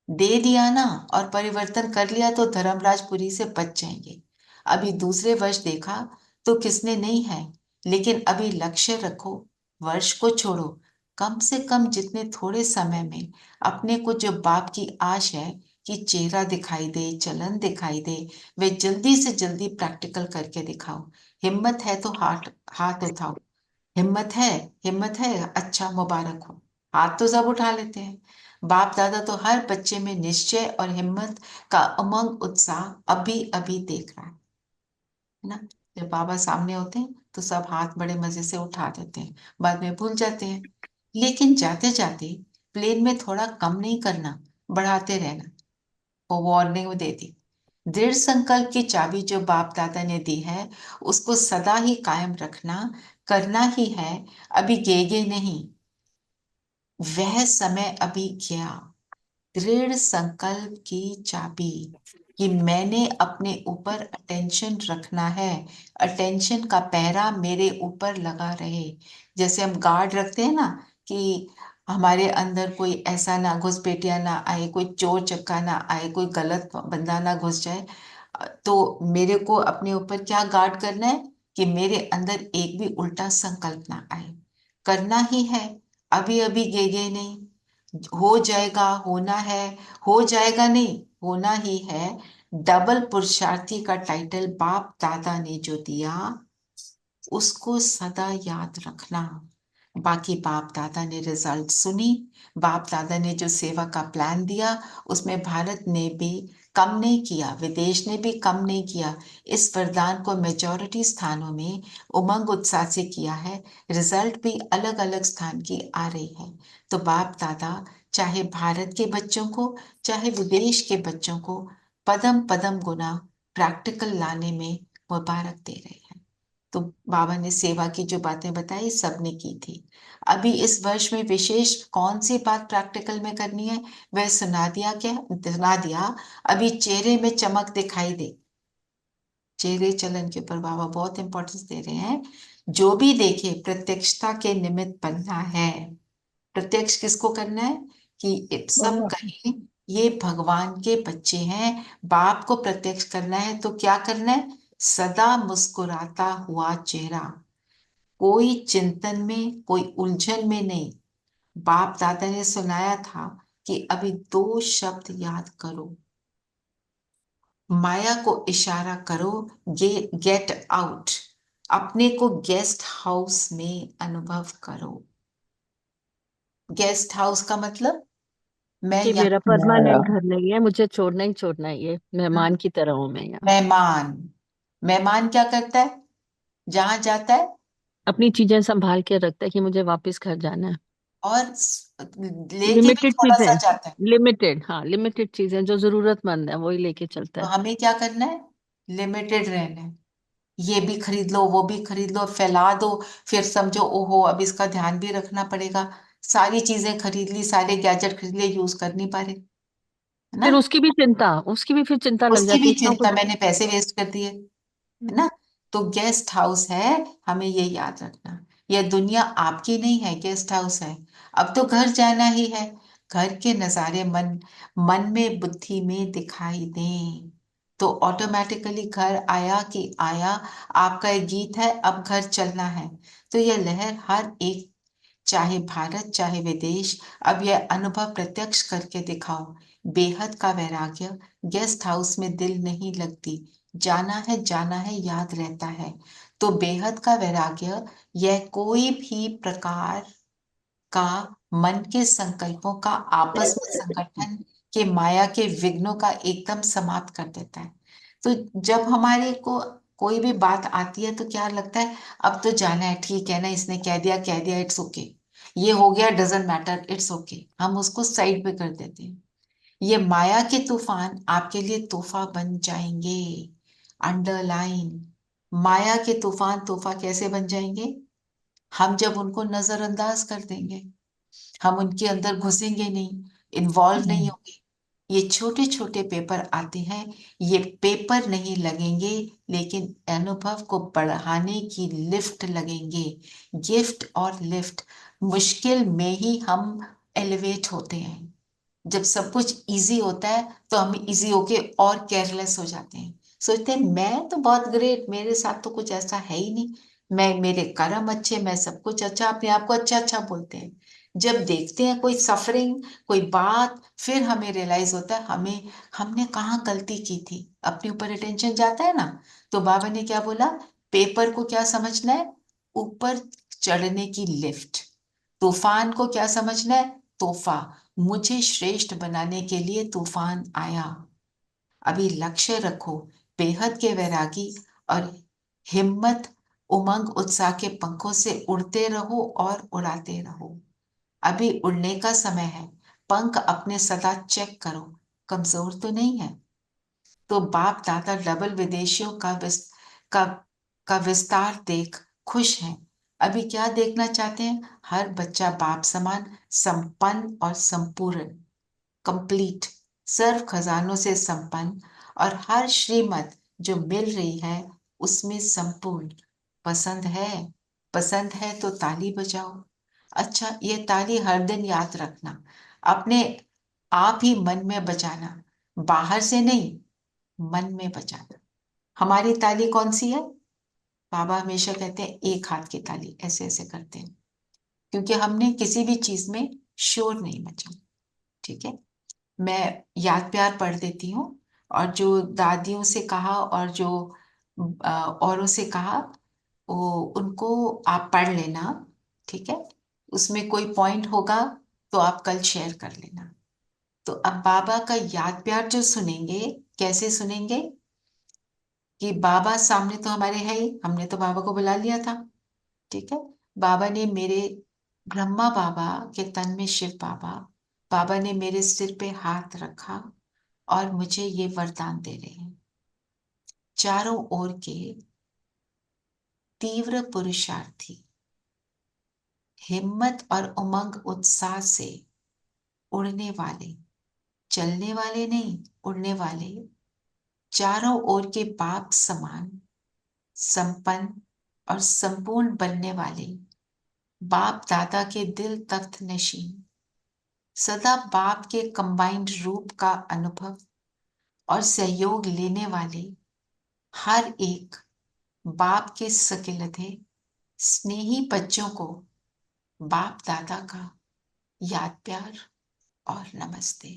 दे दिया ना और परिवर्तन कर लिया तो धर्मराजपुरी से बच जाएंगे। अभी दूसरे वर्ष देखा तो किसने नहीं है, लेकिन अभी लक्ष्य रखो, वर्ष को छोड़ो, कम से कम जितने थोड़े समय में अपने को जो बाप की आश है कि चेहरा दिखाई दे, चलन दिखाई दे, वे जल्दी से जल्दी प्रैक्टिकल करके दिखाओ। हिम्मत है तो हाथ हाथ उठाओ। हिम्मत है, हिम्मत है, अच्छा मुबारक हो। हाथ तो सब उठा लेते हैं। बाप दादा तो हर बच्चे में निश्चय और हिम्मत का उमंग उत्साह अभी अभी देख रहा है ना। जब बाबा सामने होते हैं तो सब हाथ बड़े मजे से उठा देते हैं, बाद में भूल जाते हैं। लेकिन जाते जाते प्लेन में थोड़ा कम नहीं करना, बढ़ाते रहना। वो वार्निंग दे दी। दृढ़ संकल्प की चाबी जो बाप दादा ने दी है उसको सदा ही कायम रखना, करना ही है, अभी गेगे नहीं, वह समय अभी गया। दृढ़ संकल्प की चाबी कि मैंने अपने ऊपर अटेंशन रखना है, अटेंशन का पहरा मेरे ऊपर लगा रहे। जैसे हम गार्ड रखते हैं ना कि हमारे अंदर कोई ऐसा ना घुसपैठिया ना आए, कोई चोर चक्का ना आए, कोई गलत बंदा ना घुस जाए। तो मेरे को अपने ऊपर क्या गार्ड करना है कि मेरे अंदर एक भी उल्टा संकल्प ना आए। करना ही है, अभी अभी गेगे नहीं। हो जाएगा, होना है, हो जाएगा नहीं, होना ही है। डबल पुरुषार्थी का टाइटल बाप दादा ने जो दिया उसको सदा याद रखना। बाकी बाप दादा ने रिजल्ट सुनी, बाप दादा ने जो सेवा का प्लान दिया उसमें भारत ने भी कम नहीं किया, विदेश ने भी कम नहीं किया। इस वरदान को मेजॉरिटी स्थानों में उमंग उत्साह से किया है। रिजल्ट भी अलग अलग स्थान की आ रही है। तो बाप दादा चाहे भारत के बच्चों को चाहे विदेश के बच्चों को पदम पदम गुना प्रैक्टिकल लाने में मुबारक दे रहे हैं। तो बाबा ने सेवा की जो बातें बताई सबने की थी। अभी इस वर्ष में विशेष कौन सी बात प्रैक्टिकल में करनी है वह सुना दिया, क्या सुना दिया। अभी चेहरे में चमक दिखाई दे, चेहरे चलन के ऊपर बाबा बहुत इंपॉर्टेंस दे रहे हैं। जो भी देखे प्रत्यक्षता के निमित्त बनना है। प्रत्यक्ष किसको करना है कि सब कहें ये भगवान के बच्चे हैं। बाप को प्रत्यक्ष करना है तो क्या करना है? सदा मुस्कुराता हुआ चेहरा, कोई चिंतन में कोई उलझन में नहीं। बाप दादा ने सुनाया था कि अभी दो शब्द याद करो, माया को इशारा करो, गेट आउट, अपने को गेस्ट हाउस में अनुभव करो। गेस्ट हाउस का मतलब मैं कि मेरा यहाँ परमानेंट घर नहीं है, मुझे छोड़ना ही छोड़ना है, ये मेहमान की तरह हूं मैं यहाँ। मेहमान। मेहमान क्या करता है? जहां जाता है अपनी चीजें संभाल के रखता है कि मुझे वापस घर जाना है। और लेके भी लिमिटेड थोड़ा सा चीजें, जाता है। लिमिटेड, हाँ लिमिटेड चीजें जो जरूरतमंद है वही लेके चलता तो है। हमें क्या करना है? लिमिटेड रहना है। ये भी खरीद लो, वो भी खरीद लो, फैला दो। फिर समझो ओहो अब इसका ध्यान भी रखना पड़ेगा। सारी चीजें खरीद ली, सारे गैजेट खरीद लिए, यूज कर नहीं पा रहे, है ना? फिर उसकी भी चिंता, उसकी भी फिर चिंता लग उसकी जाती भी है, इतना चिंता, कुछ। मैंने पैसे वेस्ट कर दिए, है ना? तो गेस्ट हाउस है, हमें ये याद रखना। यह दुनिया आपकी नहीं है, गेस्ट हाउस है। अब तो घर जाना ही है। घर के नजारे मन मन में बुद्धि में दिखाई दें, तो ऑटोमेटिकली घर आया कि आया। आपका एक गीत है, अब घर चलना है। तो यह लहर हर एक, चाहे भारत चाहे विदेश, अब यह अनुभव प्रत्यक्ष करके दिखाओ। बेहद का वैराग्य, गेस्ट हाउस में दिल नहीं लगती, जाना है याद रहता है। तो बेहद का वैराग्य, यह कोई भी प्रकार का मन के संकल्पों का आपस में संगठन के माया के विघ्नों का एकदम समाप्त कर देता है। तो जब हमारे को कोई भी बात आती है तो क्या लगता है, अब तो जाना है, ठीक है ना, इसने कह दिया, इट्स ओके। ये हो गया, डजेंट मैटर, इट्स ओके, हम उसको साइड पे कर देते हैं। ये माया के तूफान आपके लिए तोहफा बन जाएंगे। अंडरलाइन, माया के तूफान तोहफा कैसे बन जाएंगे? हम जब उनको नजरअंदाज कर देंगे, हम उनके अंदर घुसेंगे नहीं, इन्वॉल्व नहीं होंगे। ये छोटे छोटे पेपर आते हैं, ये पेपर नहीं लगेंगे, लेकिन अनुभव को बढ़ाने की लिफ्ट लगेंगे। गिफ्ट और लिफ्ट, मुश्किल में ही हम एलिवेट होते हैं। जब सब कुछ इजी होता है तो हम इजी होके और केयरलेस हो जाते हैं। सोचते हैं मैं तो बहुत ग्रेट, मेरे साथ तो कुछ ऐसा है ही नहीं, मैं, मेरे कर्म अच्छे, मैं सब कुछ अच्छा, अपने आप को अच्छा अच्छा बोलते हैं। जब देखते हैं कोई सफरिंग, कोई बात, फिर हमें रियलाइज होता है हमें, हमने कहाँ गलती की थी। अपने ऊपर अटेंशन जाता है ना। तो बाबा ने क्या बोला? पेपर को क्या समझना है? ऊपर चढ़ने की लिफ्ट। तूफान को क्या समझना है? तोहफा। मुझे श्रेष्ठ बनाने के लिए तूफान आया। अभी लक्ष्य रखो, बेहद के वैरागी, और हिम्मत, उमंग उत्साह के पंखों से उड़ते रहो और उड़ाते रहो। अभी उड़ने का समय है। पंख अपने सदा चेक करो, कमजोर तो नहीं है। तो बाप दादा डबल विदेशियों का का विस्तार देख खुश हैं। अभी क्या देखना चाहते हैं? हर बच्चा बाप समान, संपन्न और संपूर्ण, कंप्लीट, सर्व खजानों से संपन्न, और हर श्रीमत जो मिल रही है उसमें संपूर्ण। पसंद है? पसंद है तो ताली बजाओ। अच्छा, ये ताली हर दिन याद रखना, अपने आप ही मन में बजाना, बाहर से नहीं, मन में बजाना। हमारी ताली कौन सी है? बाबा हमेशा कहते हैं एक हाथ की ताली, ऐसे ऐसे करते हैं, क्योंकि हमने किसी भी चीज में शोर नहीं मचा। ठीक है, मैं याद प्यार पढ़ देती हूँ। और जो दादियों से कहा और जो औरों से कहा, वो उनको आप पढ़ लेना। ठीक है, उसमें कोई पॉइंट होगा तो आप कल शेयर कर लेना। तो अब बाबा का याद प्यार जो सुनेंगे, कैसे सुनेंगे? कि बाबा सामने तो हमारे है ही, हमने तो बाबा को बुला लिया था। ठीक है, बाबा ने मेरे, ब्रह्मा बाबा के तन में शिव बाबा, बाबा ने मेरे सिर पे हाथ रखा और मुझे ये वरदान दे रहे हैं। चारों ओर के तीव्र पुरुषार्थी, हिम्मत और उमंग उत्साह से उड़ने वाले, चलने वाले नहीं, उड़ने वाले, चारों ओर के बाप समान, संपन्न और संपूर्ण बनने वाले, बाप दादा के दिल तख्त नशीन, सदा बाप के कंबाइंड रूप का अनुभव और सहयोग लेने वाले, हर एक बाप के सकिलधे स्नेही बच्चों को बाप दादा का याद प्यार और नमस्ते।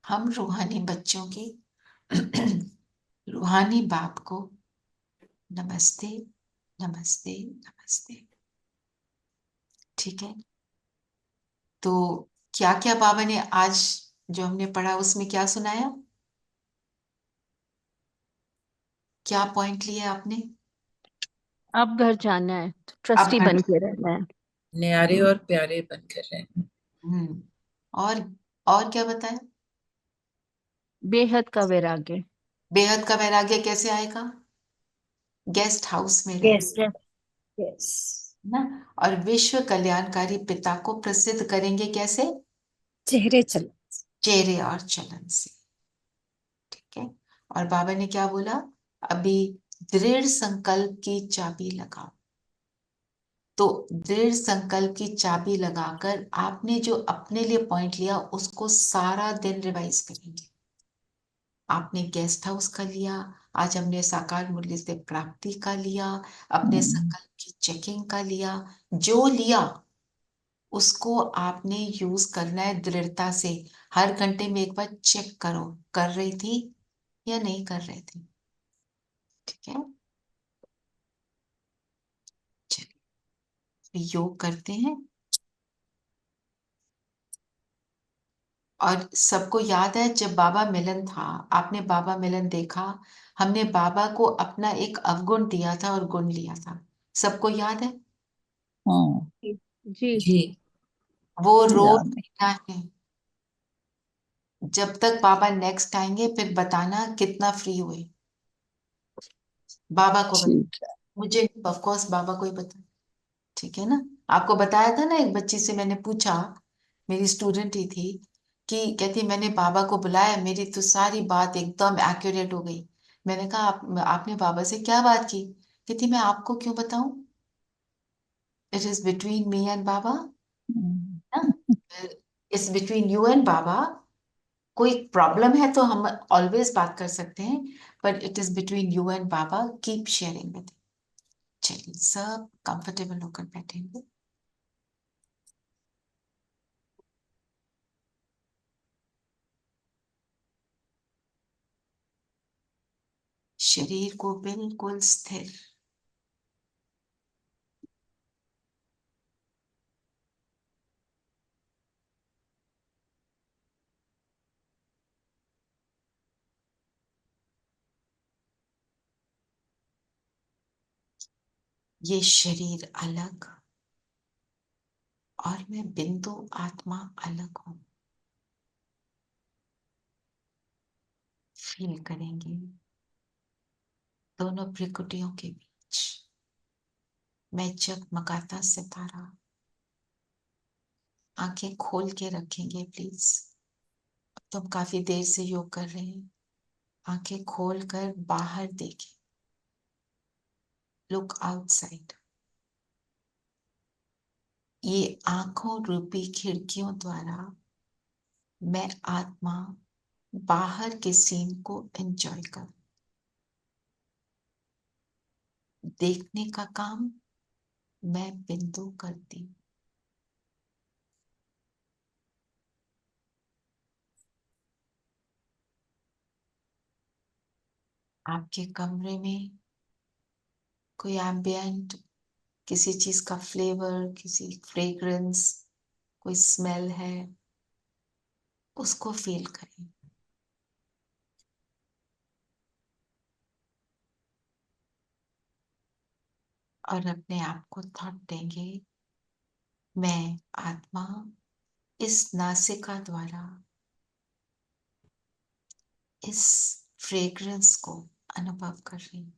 हम रूहानी बच्चों की रूहानी बाप को नमस्ते, नमस्ते, नमस्ते। ठीक है, तो क्या क्या बाबा ने आज जो हमने पढ़ा उसमें क्या सुनाया? क्या पॉइंट लिया आपने? अब घर जाना है, अब ट्रस्टी घर बन के रहना है। न्यारे और प्यारे बनकर रहना। हम्म और क्या बताया? बेहद का वैराग्य। बेहद का वैराग्य कैसे आएगा? गेस्ट हाउस में रहे यस यस। ना। और विश्व कल्याणकारी पिता को प्रसिद्ध करेंगे कैसे? चेहरे चल। चेहरे और चलन से। ठीक है। और बाबा ने क्या बोला? अभी दृढ़ संकल्प की चाबी लगाओ। तो दृढ़ संकल्प की चाबी लगाकर आपने जो अपने लिए पॉइंट लिया उसको सारा दिन रिवाइज करेंगे। आपने गेस्ट हाउस का लिया, आज हमने साकार मूल्य से प्राप्ति का लिया, अपने संकल्प की चेकिंग का लिया, जो लिया उसको आपने यूज करना है दृढ़ता से। हर घंटे में एक बार चेक करो, कर रही थी या नहीं कर रही थी। ठीक है। चलिए योग करते हैं। और सबको याद है जब बाबा मिलन था, आपने बाबा मिलन देखा, हमने बाबा को अपना एक अवगुण दिया था और गुण लिया था। सबको याद है? हाँ जी। जी। वो रोज याद है। लेना है। जब तक बाबा नेक्स्ट आएंगे फिर बताना कितना फ्री हुए। बाबा को बता, ठीक है। मुझे ऑफ कोर्स बाबा को ही बता। ठीक है ना। आपको बताया था ना, एक बच्ची से मैंने पूछा, मेरी स्टूडेंट ही थी, कि कहती मैंने बाबा को बुलाया, मेरी तो सारी बात एकदम एक्यूरेट हो गई। मैंने कहा आपने बाबा से क्या बात की? कहती मैं आपको क्यों बताऊं, it is between me and बाबा हम्म, ना। इट्स बिटवीन यू एंड बाबा। कोई प्रॉब्लम है तो हम ऑलवेज बात कर सकते हैं, but it is between you and Baba, keep sharing with. चलिए सब कंफर्टेबल होकर बैठेंगे। शरीर को बिल्कुल स्थिर, ये शरीर अलग और मैं बिंदु आत्मा अलग हूं। फील करेंगे दोनों भ्रिकुटियों के बीच मैं जगमगाता सितारा। आंखें खोल के रखेंगे प्लीज। तुम काफी देर से योग कर रहे हैं। आंखें खोल कर बाहर देखें। Look outside. ये आंखों रूपी खिड़कियों द्वारा मैं आत्मा बाहर के सीन को एंजॉय कर, देखने का काम मैं बिंदु करती हूँ। आपके कमरे में कोई एम्बियंट, किसी चीज का फ्लेवर, किसी फ्रेग्रेंस, कोई स्मेल है, उसको फील करें। और अपने आप को थॉट देंगे, मैं आत्मा इस नासिका द्वारा इस फ्रेग्रेंस को अनुभव कर रही हूँ।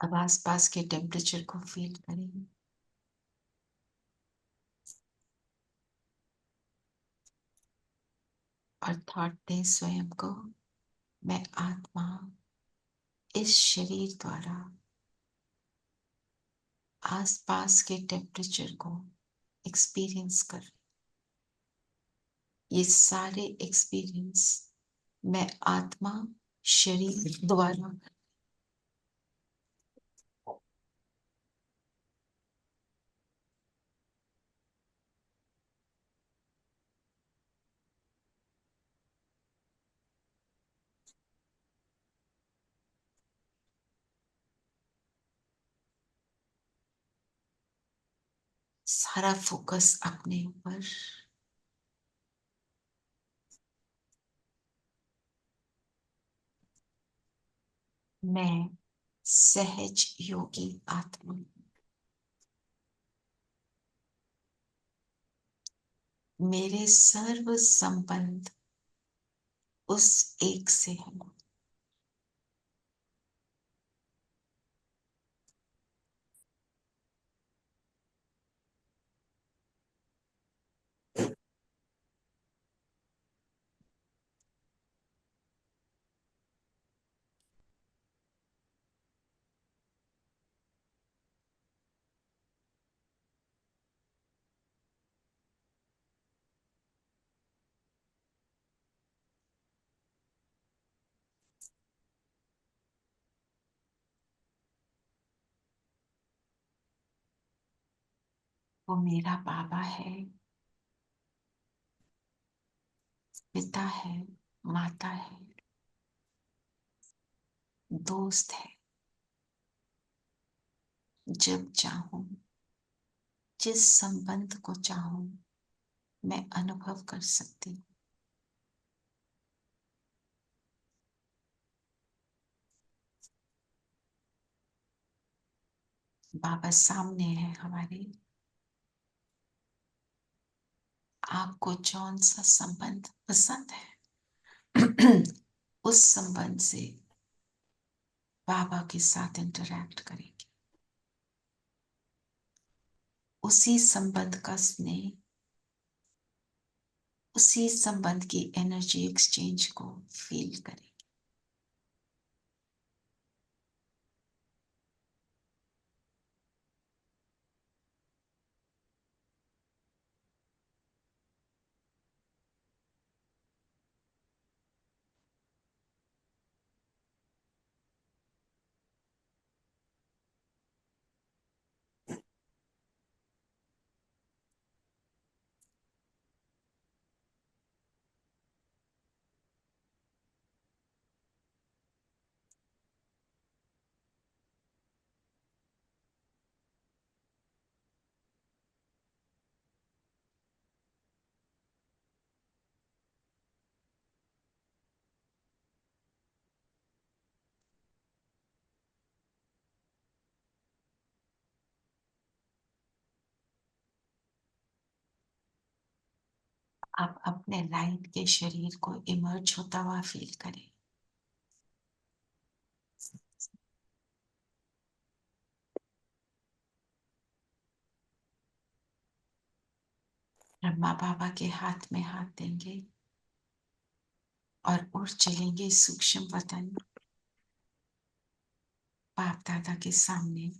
अब आसपास के टेम्परेचर को फील करें। और थॉट दें स्वयं को, मैं आत्मा इस शरीर द्वारा आसपास के टेम्परेचर को एक्सपीरियंस कर रही। ये सारे एक्सपीरियंस मैं आत्मा शरीर द्वारा। सारा फोकस अपने ऊपर। मैं सहज योगी आत्मा हूं। मेरे सर्व संबंध उस एक से है। वो मेरा बाबा है, पिता है, माता है, दोस्त है। जब चाहूं, जिस संबंध को चाहूं, मैं अनुभव कर सकती हूँ। बाबा सामने है हमारे। आपको कौन सा संबंध पसंद है उस संबंध से बाबा के साथ इंटरैक्ट करेंगे। उसी संबंध का स्नेह, उसी संबंध की एनर्जी एक्सचेंज को फील करें। आप अपने लाइट के शरीर को इमर्ज होता हुआ फील करें। ब्रह्मा बाबा के हाथ में हाथ देंगे और उड़ चलेंगे सूक्ष्म वतन, बाप दादा के सामने।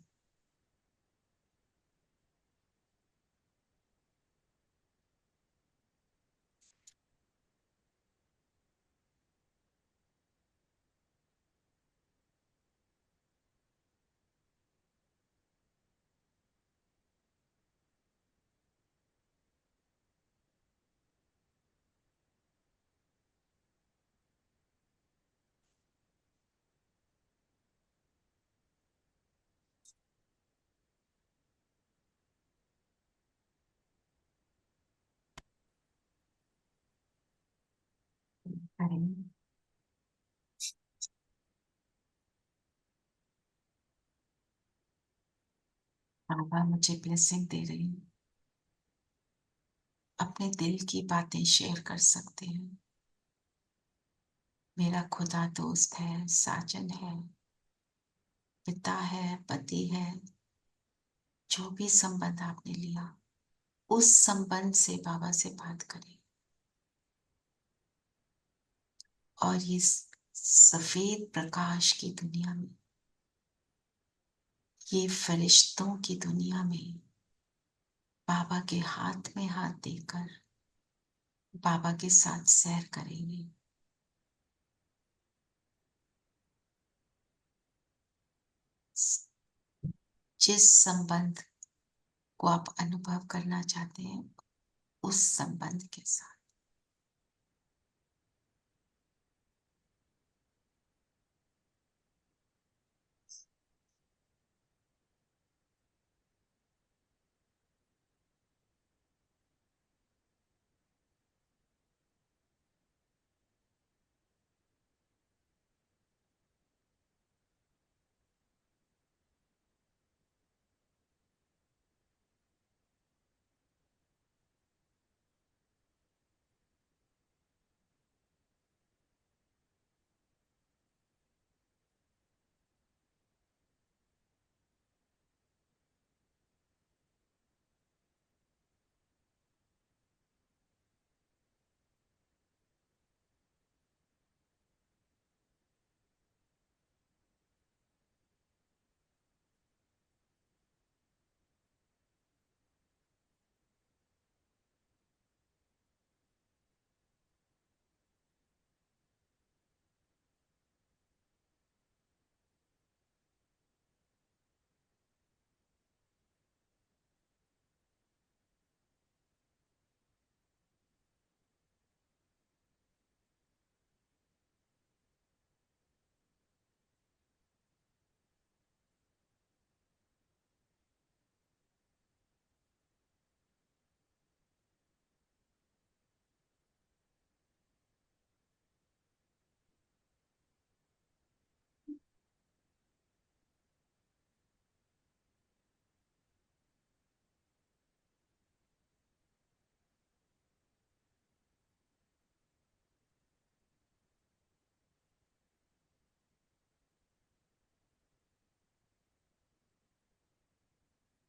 करेंगे। बाबा मुझे ब्लेसिंग दे रही हूँ। अपने दिल की बातें शेयर कर सकते हैं। मेरा खुदा दोस्त है, साजन है, पिता है, पति है। जो भी संबंध आपने लिया, उस संबंध से बाबा से बात करें। और ये सफेद प्रकाश की दुनिया में, ये फरिश्तों की दुनिया में बाबा के हाथ में हाथ देकर बाबा के साथ सैर करेंगे। जिस संबंध को आप अनुभव करना चाहते हैं, उस संबंध के साथ।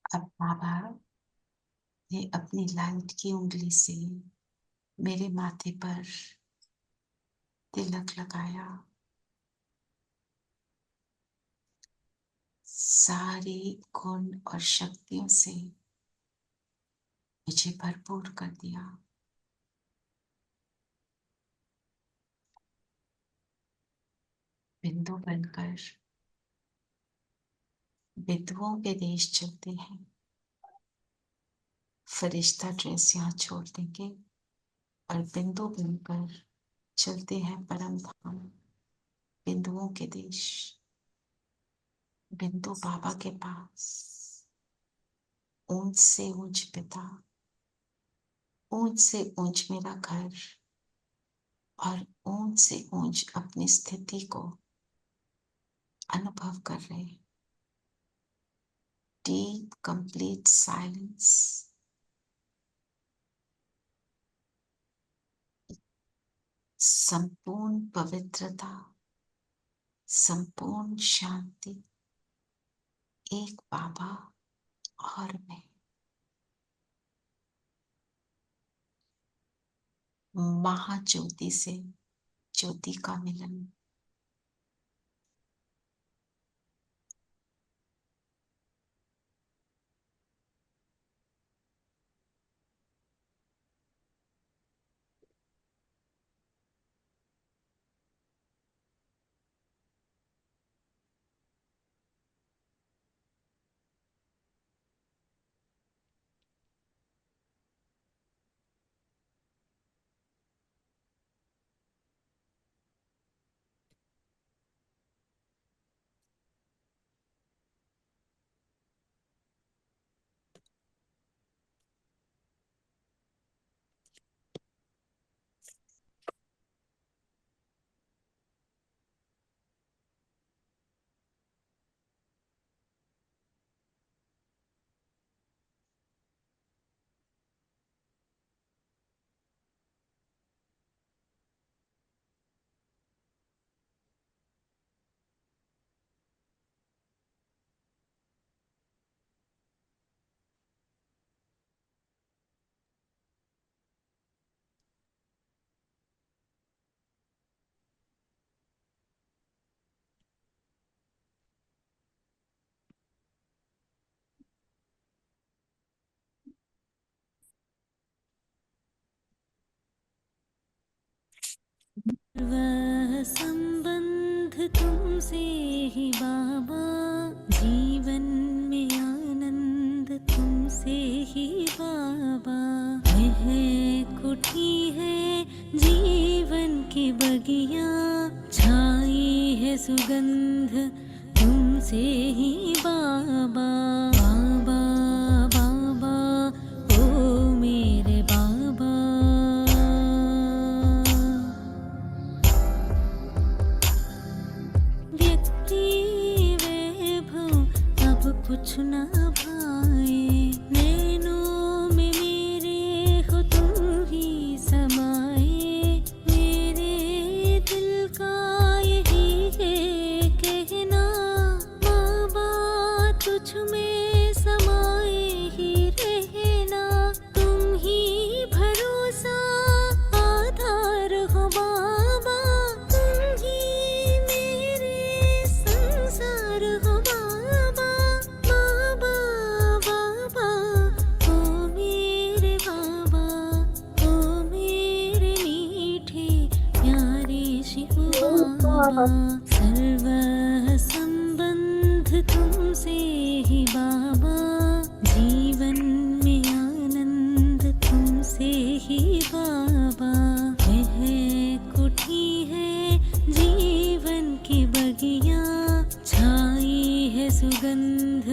अब बाबा ने अपनी लाइट की उंगली से मेरे माथे पर तिलक लगाया। सारी गुण और शक्तियों से मुझे भरपूर कर दिया। बिंदु बनकर बिंदुओं के देश चलते हैं। फरिश्ता ड्रेस यहाँ छोड़ देंगे और बिंदु बनकर चलते हैं परम धाम, बिंदुओं के देश। बिंदु बाबा के पास, ऊंच से ऊंच पिता, ऊंच से ऊंच मेरा घर और ऊंच से ऊंच अपनी स्थिति को अनुभव कर रहे हैं। डीप कंप्लीट साइलेंस, संपूर्ण पवित्रता, संपूर्ण शांति, एक बाबा और मैं। महाज्योति से ज्योति का मिलन। वह संबंध तुमसे ही बाबा, जीवन में आनंद तुमसे ही बाबा। यह कुटी है जीवन की बगिया, छाई है सुगंध तुमसे ही बाबा। बाबा बाबा ओ मेरे बाबा। कुछ ना भाए, नैनों में मेरे हो तुम ही समाए। मेरे दिल का यही है कहना, बाबा तुझ में समाए ही रहना। तुम ही भरोसा आधार हो बाबा, तुम ही मेरे संसार हो बाबा। सर्व संबंध तुमसे ही बाबा, जीवन में आनंद तुमसे ही बाबा। यह कुटी है जीवन की बगिया, छाई है सुगंध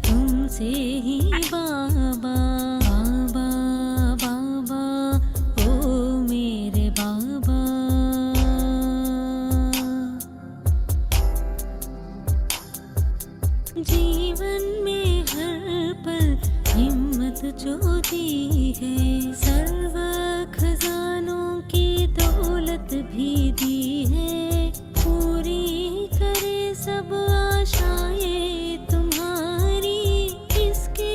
तुमसे ही बाबा। बाबा बाबा ओ मेरे बाबा। जीवन में हर पल हिम्मत जो दी है, सर्व खजानों की दौलत भी दी है। पूरी करे सब आशाएं तुम्हारी, इसके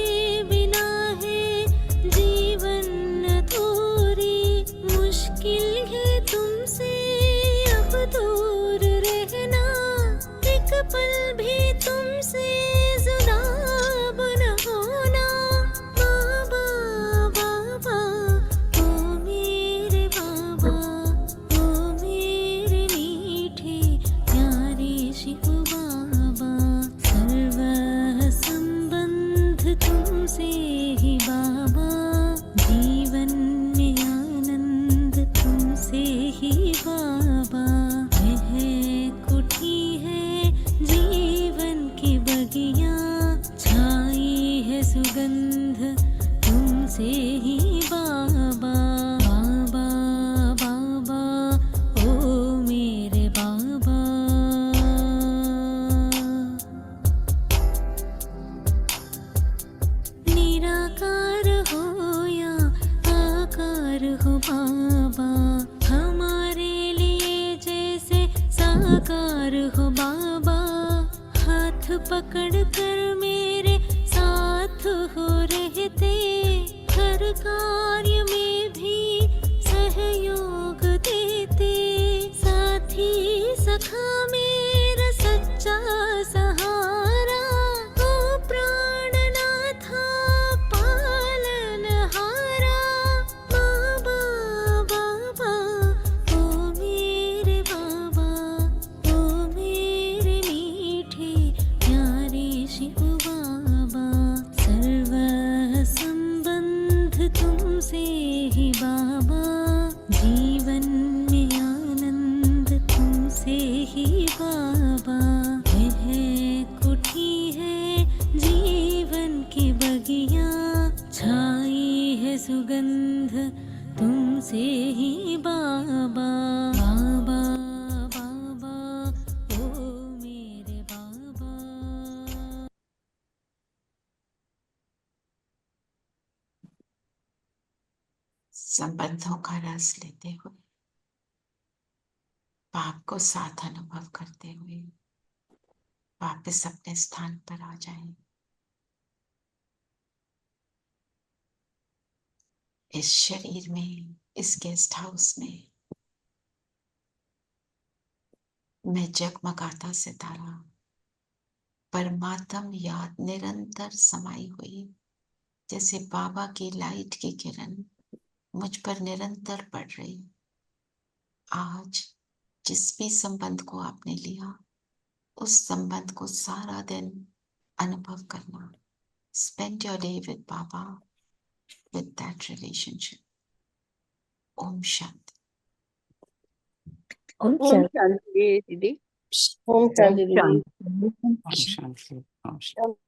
सुगंध तुमसे ही बाबा। बाबा बाबा ओ मेरे बाबा। निराकार हो या आकार हो बाबा, हमारे लिए जैसे साकार हो बाबा। हाथ पकड़ कर मेरे साथ हो रहते, हर कार्य में भी सहयोग देते। साथी सखा मेरा सच्चा सहारा, ओ प्राणनाथा पालनहारा। बाबा बाबा ओ मेरे बाबा, ओ मेरे मीठे प्यारे शिव बाबा। सर्व संबंध तुमसे ही बाबा, जीवन में आनंद तुमसे ही बाबा। यह कुठी है जीवन की बगिया, छाई है सुगंध तुमसे ही बाबा। बाबा बाबा ओ मेरे बाबा। संबंधों का रस लेते हुए, पाप को साथ अनुभव करते हुए वापस अपने स्थान पर आ जाएं। इस शरीर में, इस गेस्ट हाउस में मैं जगमगाता सितारा, परमात्म याद निरंतर समाई हुई, जैसे बाबा की लाइट की किरण मुझ पर निरंतर पड़ रही। आज जिस भी संबंध को आपने लिया, उस संबंध को सारा दिन अनुभव करना। Spend your day with Baba, with that relationship. Om Shanti. Om Om Shanti. शांति दीदी। ओम शांति दीदी। शांति। ओम शांति।